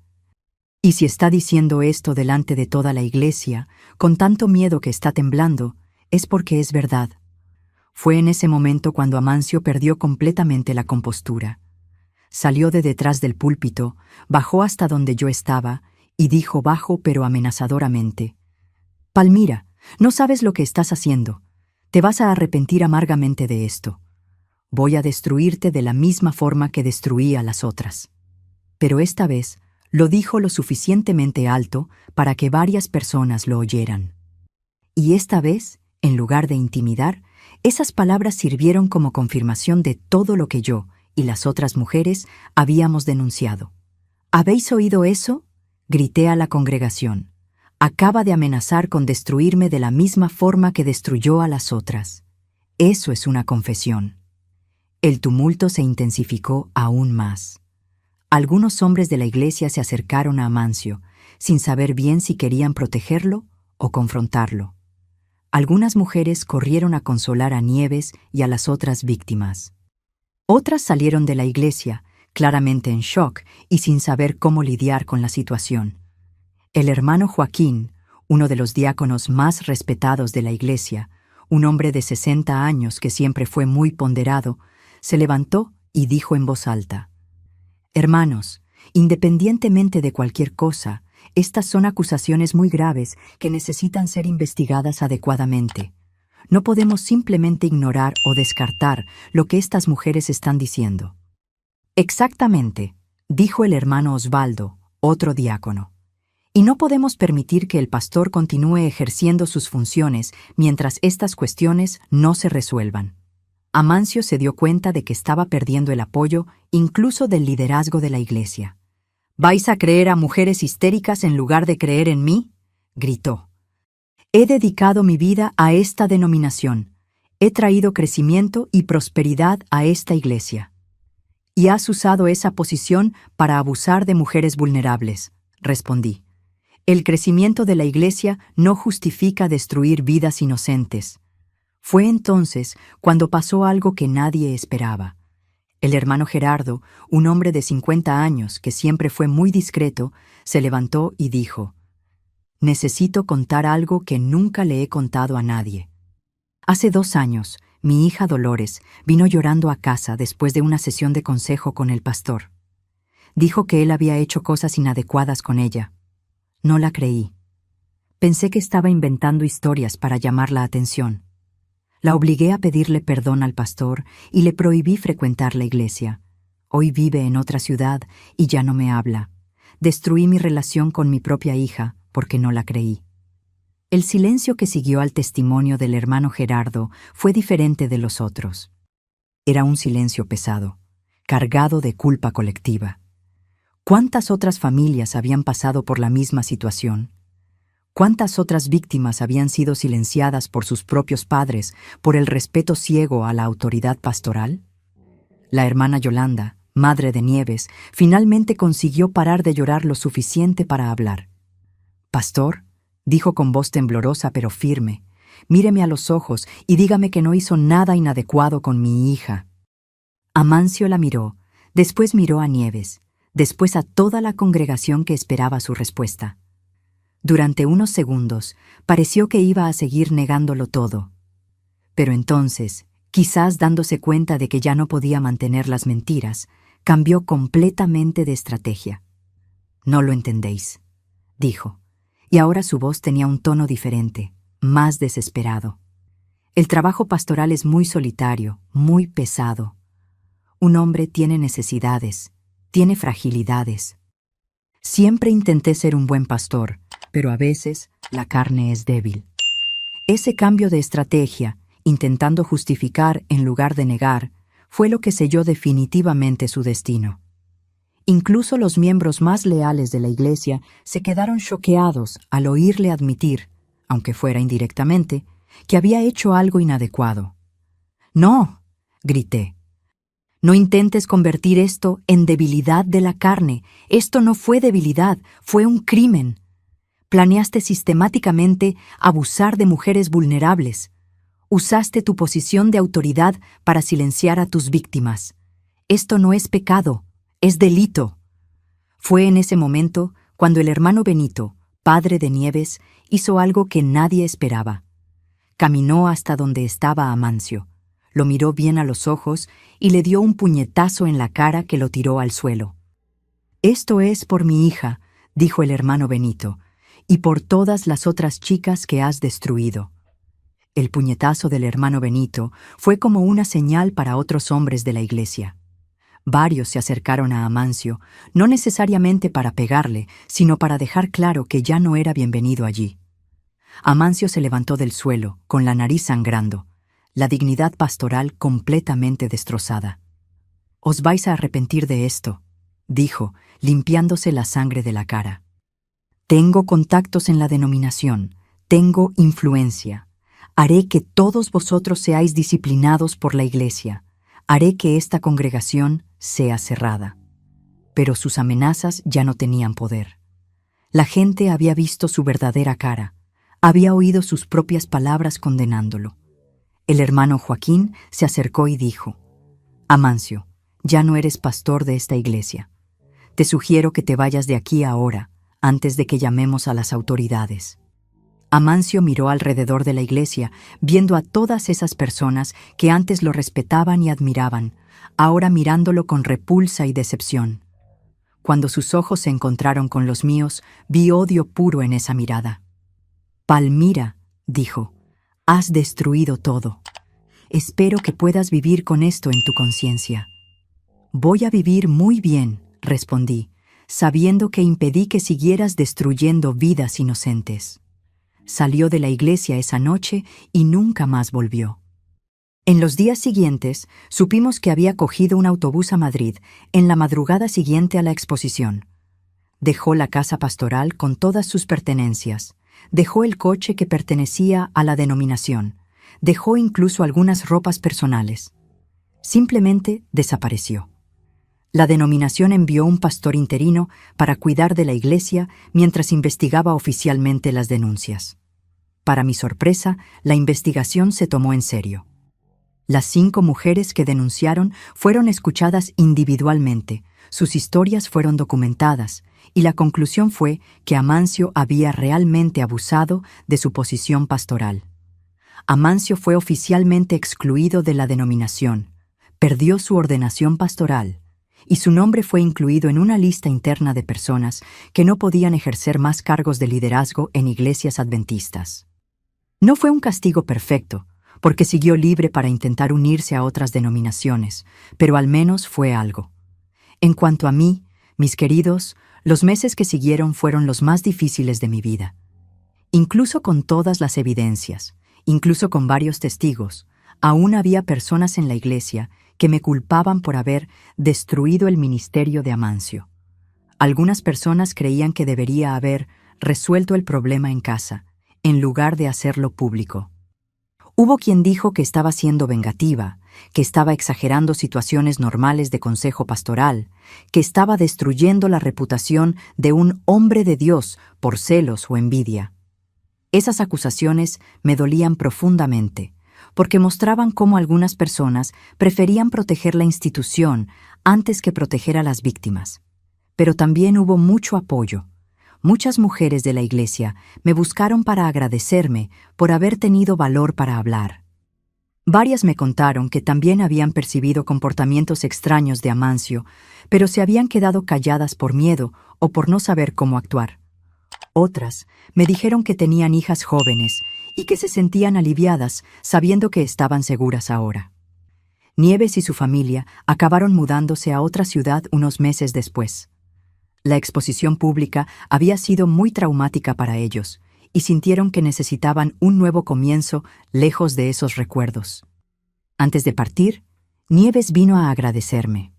S1: Y si está diciendo esto delante de toda la iglesia, con tanto miedo que está temblando, es porque es verdad». Fue en ese momento cuando Amancio perdió completamente la compostura. Salió de detrás del púlpito, bajó hasta donde yo estaba y dijo bajo pero amenazadoramente: «Palmira, no sabes lo que estás haciendo. Te vas a arrepentir amargamente de esto. Voy a destruirte de la misma forma que destruí a las otras». Pero esta vez lo dijo lo suficientemente alto para que varias personas lo oyeran. Y esta vez, en lugar de intimidar, esas palabras sirvieron como confirmación de todo lo que yo y las otras mujeres habíamos denunciado. «¿Habéis oído eso?», grité a la congregación. «Acaba de amenazar con destruirme de la misma forma que destruyó a las otras. Eso es una confesión». El tumulto se intensificó aún más. Algunos hombres de la iglesia se acercaron a Amancio, sin saber bien si querían protegerlo o confrontarlo. Algunas mujeres corrieron a consolar a Nieves y a las otras víctimas. Otras salieron de la iglesia, claramente en shock y sin saber cómo lidiar con la situación. El hermano Joaquín, uno de los diáconos más respetados de la iglesia, un hombre de 60 años que siempre fue muy ponderado, se levantó y dijo en voz alta: «Hermanos, independientemente de cualquier cosa, estas son acusaciones muy graves que necesitan ser investigadas adecuadamente. No podemos simplemente ignorar o descartar lo que estas mujeres están diciendo». «Exactamente», dijo el hermano Osvaldo, otro diácono. «Y no podemos permitir que el pastor continúe ejerciendo sus funciones mientras estas cuestiones no se resuelvan». Amancio se dio cuenta de que estaba perdiendo el apoyo incluso del liderazgo de la iglesia. «¿Vais a creer a mujeres histéricas en lugar de creer en mí?», gritó. «He dedicado mi vida a esta denominación. He traído crecimiento y prosperidad a esta iglesia. Y has usado esa posición para abusar de mujeres vulnerables», respondí. «El crecimiento de la iglesia no justifica destruir vidas inocentes». Fue entonces cuando pasó algo que nadie esperaba. El hermano Gerardo, un hombre de 50 años que siempre fue muy discreto, se levantó y dijo: «Necesito contar algo que nunca le he contado a nadie. Hace 2 años, mi hija Dolores vino llorando a casa después de una sesión de consejo con el pastor. Dijo que él había hecho cosas inadecuadas con ella. No la creí. Pensé que estaba inventando historias para llamar la atención. La obligué a pedirle perdón al pastor y le prohibí frecuentar la iglesia. Hoy vive en otra ciudad y ya no me habla. Destruí mi relación con mi propia hija porque no la creí. El silencio que siguió al testimonio del hermano Gerardo fue diferente de los otros. Era un silencio pesado, cargado de culpa colectiva. ¿Cuántas otras familias habían pasado por la misma situación? ¿Cuántas otras víctimas habían sido silenciadas por sus propios padres por el respeto ciego a la autoridad pastoral? La hermana Yolanda, madre de Nieves, finalmente consiguió parar de llorar lo suficiente para hablar. «Pastor», dijo con voz temblorosa pero firme, «míreme a los ojos y dígame que no hizo nada inadecuado con mi hija». Amancio la miró, después miró a Nieves, después a toda la congregación que esperaba su respuesta. Durante unos segundos, pareció que iba a seguir negándolo todo. Pero entonces, quizás dándose cuenta de que ya no podía mantener las mentiras, cambió completamente de estrategia. «No lo entendéis», dijo, y ahora su voz tenía un tono diferente, más desesperado. «El trabajo pastoral es muy solitario, muy pesado. Un hombre tiene necesidades, tiene fragilidades. Siempre intenté ser un buen pastor, pero a veces la carne es débil». Ese cambio de estrategia, intentando justificar en lugar de negar, fue lo que selló definitivamente su destino. Incluso los miembros más leales de la iglesia se quedaron choqueados al oírle admitir, aunque fuera indirectamente, que había hecho algo inadecuado. «No», grité. «No intentes convertir esto en debilidad de la carne. Esto no fue debilidad, fue un crimen. Planeaste sistemáticamente abusar de mujeres vulnerables. Usaste tu posición de autoridad para silenciar a tus víctimas. Esto no es pecado, es delito». Fue en ese momento cuando el hermano Benito, padre de Nieves, hizo algo que nadie esperaba. Caminó hasta donde estaba Amancio, lo miró bien a los ojos y le dio un puñetazo en la cara que lo tiró al suelo. «Esto es por mi hija», dijo el hermano Benito, «y por todas las otras chicas que has destruido». El puñetazo del hermano Benito fue como una señal para otros hombres de la iglesia. Varios se acercaron a Amancio, no necesariamente para pegarle, sino para dejar claro que ya no era bienvenido allí. Amancio se levantó del suelo, con la nariz sangrando, la dignidad pastoral completamente destrozada. «Os vais a arrepentir de esto», dijo, limpiándose la sangre de la cara. «Tengo contactos en la denominación, tengo influencia. Haré que todos vosotros seáis disciplinados por la iglesia. Haré que esta congregación sea cerrada». Pero sus amenazas ya no tenían poder. La gente había visto su verdadera cara, había oído sus propias palabras condenándolo. El hermano Joaquín se acercó y dijo: «Amancio, ya no eres pastor de esta iglesia. Te sugiero que te vayas de aquí ahora, antes de que llamemos a las autoridades». Amancio miró alrededor de la iglesia, viendo a todas esas personas que antes lo respetaban y admiraban, ahora mirándolo con repulsa y decepción. Cuando sus ojos se encontraron con los míos, vi odio puro en esa mirada. «Palmira», dijo, «has destruido todo. Espero que puedas vivir con esto en tu conciencia». «Voy a vivir muy bien», respondí, «sabiendo que impedí que siguieras destruyendo vidas inocentes». Salió de la iglesia esa noche y nunca más volvió. En los días siguientes, supimos que había cogido un autobús a Madrid en la madrugada siguiente a la exposición. Dejó la casa pastoral con todas sus pertenencias, dejó el coche que pertenecía a la denominación, dejó incluso algunas ropas personales. Simplemente desapareció. La denominación envió un pastor interino para cuidar de la iglesia mientras investigaba oficialmente las denuncias. Para mi sorpresa, la investigación se tomó en serio. Las 5 mujeres que denunciaron fueron escuchadas individualmente, sus historias fueron documentadas, y la conclusión fue que Amancio había realmente abusado de su posición pastoral. Amancio fue oficialmente excluido de la denominación, perdió su ordenación pastoral, y su nombre fue incluido en una lista interna de personas que no podían ejercer más cargos de liderazgo en iglesias adventistas. No fue un castigo perfecto, porque siguió libre para intentar unirse a otras denominaciones, pero al menos fue algo. En cuanto a mí, mis queridos, los meses que siguieron fueron los más difíciles de mi vida. Incluso con todas las evidencias, incluso con varios testigos, aún había personas en la iglesia que me culpaban por haber destruido el ministerio de Amancio. Algunas personas creían que debería haber resuelto el problema en casa, en lugar de hacerlo público. Hubo quien dijo que estaba siendo vengativa, que estaba exagerando situaciones normales de consejo pastoral, que estaba destruyendo la reputación de un hombre de Dios por celos o envidia. Esas acusaciones me dolían profundamente, porque mostraban cómo algunas personas preferían proteger la institución antes que proteger a las víctimas. Pero también hubo mucho apoyo. Muchas mujeres de la iglesia me buscaron para agradecerme por haber tenido valor para hablar. Varias me contaron que también habían percibido comportamientos extraños de Amancio, pero se habían quedado calladas por miedo o por no saber cómo actuar. Otras me dijeron que tenían hijas jóvenes y que se sentían aliviadas sabiendo que estaban seguras ahora. Nieves y su familia acabaron mudándose a otra ciudad unos meses después. La exposición pública había sido muy traumática para ellos, y sintieron que necesitaban un nuevo comienzo lejos de esos recuerdos. Antes de partir, Nieves vino a agradecerme.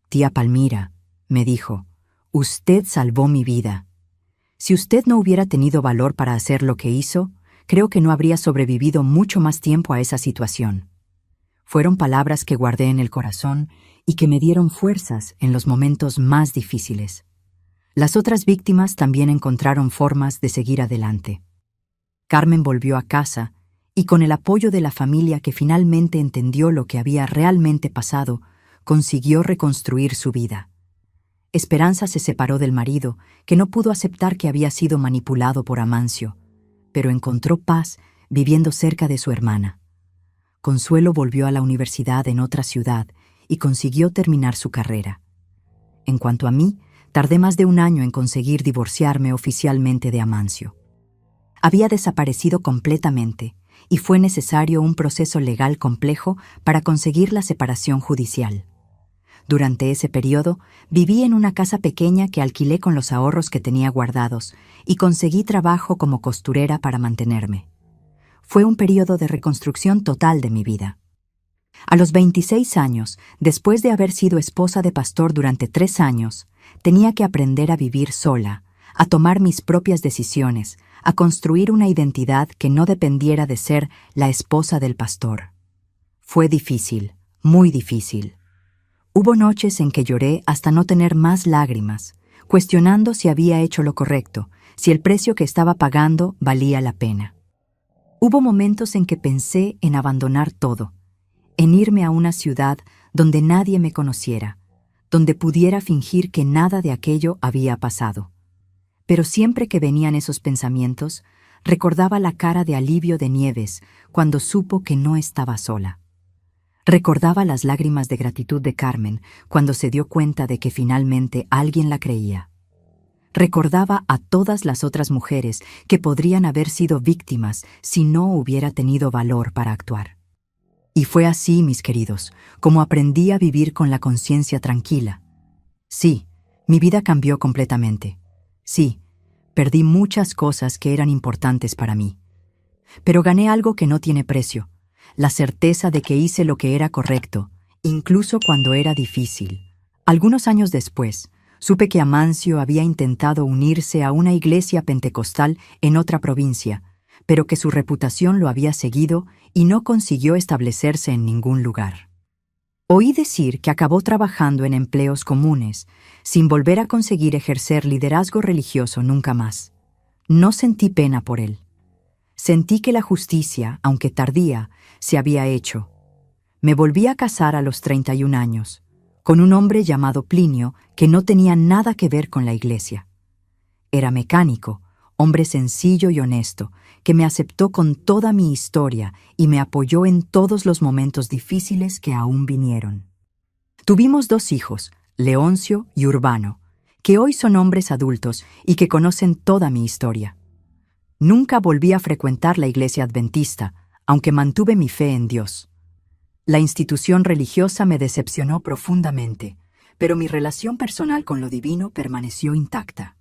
S1: «Tía Palmira», me dijo, «usted salvó mi vida. Si usted no hubiera tenido valor para hacer lo que hizo, creo que no habría sobrevivido mucho más tiempo a esa situación». Fueron palabras que guardé en el corazón y que me dieron fuerzas en los momentos más difíciles. Las otras víctimas también encontraron formas de seguir adelante. Carmen volvió a casa y, con el apoyo de la familia que finalmente entendió lo que había realmente pasado, consiguió reconstruir su vida. Esperanza se separó del marido, que no pudo aceptar que había sido manipulado por Amancio, pero encontró paz viviendo cerca de su hermana. Consuelo volvió a la universidad en otra ciudad y consiguió terminar su carrera. En cuanto a mí, tardé más de un año en conseguir divorciarme oficialmente de Amancio. Había desaparecido completamente y fue necesario un proceso legal complejo para conseguir la separación judicial. Durante ese periodo, viví en una casa pequeña que alquilé con los ahorros que tenía guardados y conseguí trabajo como costurera para mantenerme. Fue un periodo de reconstrucción total de mi vida. A los 26 años, después de haber sido esposa de pastor durante 3 años, tenía que aprender a vivir sola, a tomar mis propias decisiones, a construir una identidad que no dependiera de ser la esposa del pastor. Fue difícil, muy difícil. Hubo noches en que lloré hasta no tener más lágrimas, cuestionando si había hecho lo correcto, si el precio que estaba pagando valía la pena. Hubo momentos en que pensé en abandonar todo, en irme a una ciudad donde nadie me conociera, donde pudiera fingir que nada de aquello había pasado. Pero siempre que venían esos pensamientos, recordaba la cara de alivio de Nieves cuando supo que no estaba sola. Recordaba las lágrimas de gratitud de Carmen cuando se dio cuenta de que finalmente alguien la creía. Recordaba a todas las otras mujeres que podrían haber sido víctimas si no hubiera tenido valor para actuar. Y fue así, mis queridos, como aprendí a vivir con la conciencia tranquila. Sí, mi vida cambió completamente. Sí, perdí muchas cosas que eran importantes para mí. Pero gané algo que no tiene precio, la certeza de que hice lo que era correcto, incluso cuando era difícil. Algunos años después, supe que Amancio había intentado unirse a una iglesia pentecostal en otra provincia, pero que su reputación lo había seguido y no consiguió establecerse en ningún lugar. Oí decir que acabó trabajando en empleos comunes, sin volver a conseguir ejercer liderazgo religioso nunca más. No sentí pena por él. Sentí que la justicia, aunque tardía, se había hecho. Me volví a casar a los 31 años, con un hombre llamado Plinio que no tenía nada que ver con la iglesia. Era mecánico, hombre sencillo y honesto, que me aceptó con toda mi historia y me apoyó en todos los momentos difíciles que aún vinieron. Tuvimos 2 hijos, Leoncio y Urbano, que hoy son hombres adultos y que conocen toda mi historia. Nunca volví a frecuentar la iglesia adventista, aunque mantuve mi fe en Dios. La institución religiosa me decepcionó profundamente, pero mi relación personal con lo divino permaneció intacta.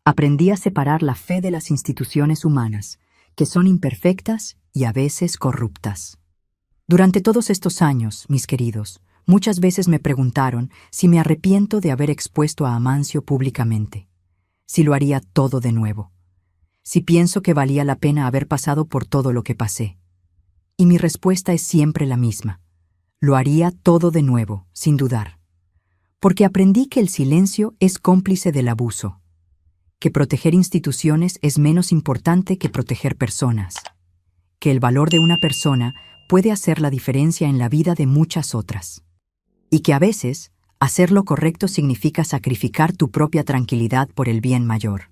S1: Aprendí a separar la fe de las instituciones humanas, que son imperfectas y a veces corruptas. Durante todos estos años, mis queridos, muchas veces me preguntaron si me arrepiento de haber expuesto a Amancio públicamente, si lo haría todo de nuevo, si pienso que valía la pena haber pasado por todo lo que pasé. Y mi respuesta es siempre la misma: lo haría todo de nuevo, sin dudar. Porque aprendí que el silencio es cómplice del abuso, que proteger instituciones es menos importante que proteger personas, que el valor de una persona puede hacer la diferencia en la vida de muchas otras, y que a veces hacer lo correcto significa sacrificar tu propia tranquilidad por el bien mayor.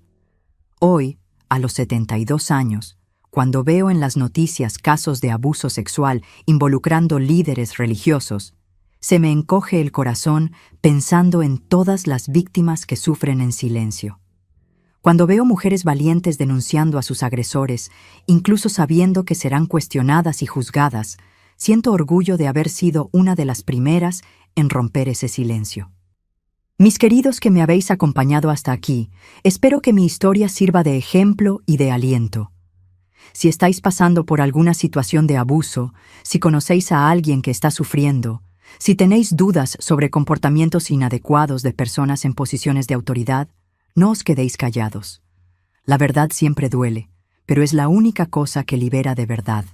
S1: Hoy, a los 72 años, cuando veo en las noticias casos de abuso sexual involucrando líderes religiosos, se me encoge el corazón pensando en todas las víctimas que sufren en silencio. Cuando veo mujeres valientes denunciando a sus agresores, incluso sabiendo que serán cuestionadas y juzgadas, siento orgullo de haber sido una de las primeras en romper ese silencio. Mis queridos que me habéis acompañado hasta aquí, espero que mi historia sirva de ejemplo y de aliento. Si estáis pasando por alguna situación de abuso, si conocéis a alguien que está sufriendo, si tenéis dudas sobre comportamientos inadecuados de personas en posiciones de autoridad, no os quedéis callados. La verdad siempre duele, pero es la única cosa que libera de verdad.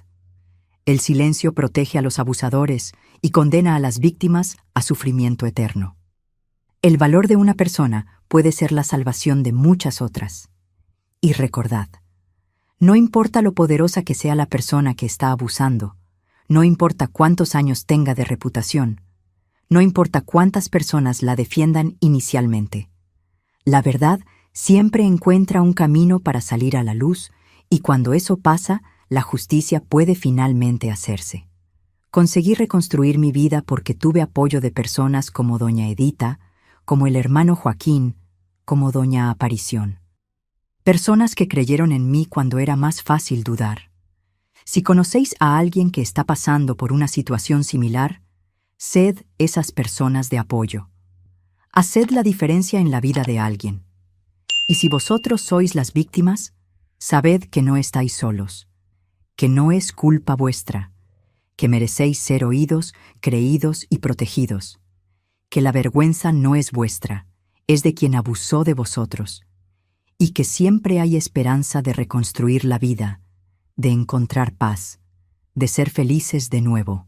S1: El silencio protege a los abusadores y condena a las víctimas a sufrimiento eterno. El valor de una persona puede ser la salvación de muchas otras. Y recordad, no importa lo poderosa que sea la persona que está abusando, no importa cuántos años tenga de reputación, no importa cuántas personas la defiendan inicialmente. La verdad siempre encuentra un camino para salir a la luz, y cuando eso pasa, la justicia puede finalmente hacerse. Conseguí reconstruir mi vida porque tuve apoyo de personas como doña Edita, como el hermano Joaquín, como doña Aparición. Personas que creyeron en mí cuando era más fácil dudar. Si conocéis a alguien que está pasando por una situación similar, sed esas personas de apoyo. Haced la diferencia en la vida de alguien. Y si vosotros sois las víctimas, sabed que no estáis solos, que no es culpa vuestra, que merecéis ser oídos, creídos y protegidos, que la vergüenza no es vuestra, es de quien abusó de vosotros, y que siempre hay esperanza de reconstruir la vida, de encontrar paz, de ser felices de nuevo.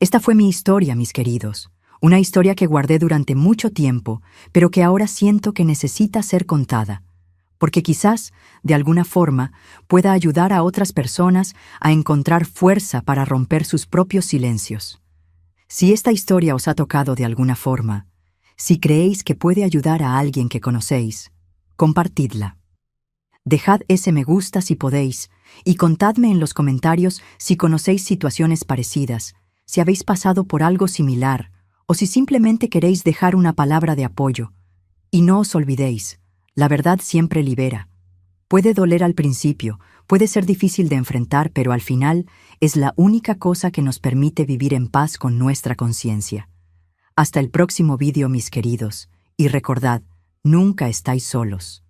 S1: Esta fue mi historia, mis queridos. Una historia que guardé durante mucho tiempo, pero que ahora siento que necesita ser contada, porque quizás, de alguna forma, pueda ayudar a otras personas a encontrar fuerza para romper sus propios silencios. Si esta historia os ha tocado de alguna forma, si creéis que puede ayudar a alguien que conocéis, compartidla. Dejad ese me gusta si podéis, y contadme en los comentarios si conocéis situaciones parecidas, si habéis pasado por algo similar, o si simplemente queréis dejar una palabra de apoyo. Y no os olvidéis, la verdad siempre libera. Puede doler al principio, puede ser difícil de enfrentar, pero al final es la única cosa que nos permite vivir en paz con nuestra conciencia. Hasta el próximo vídeo, mis queridos, y recordad, nunca estáis solos.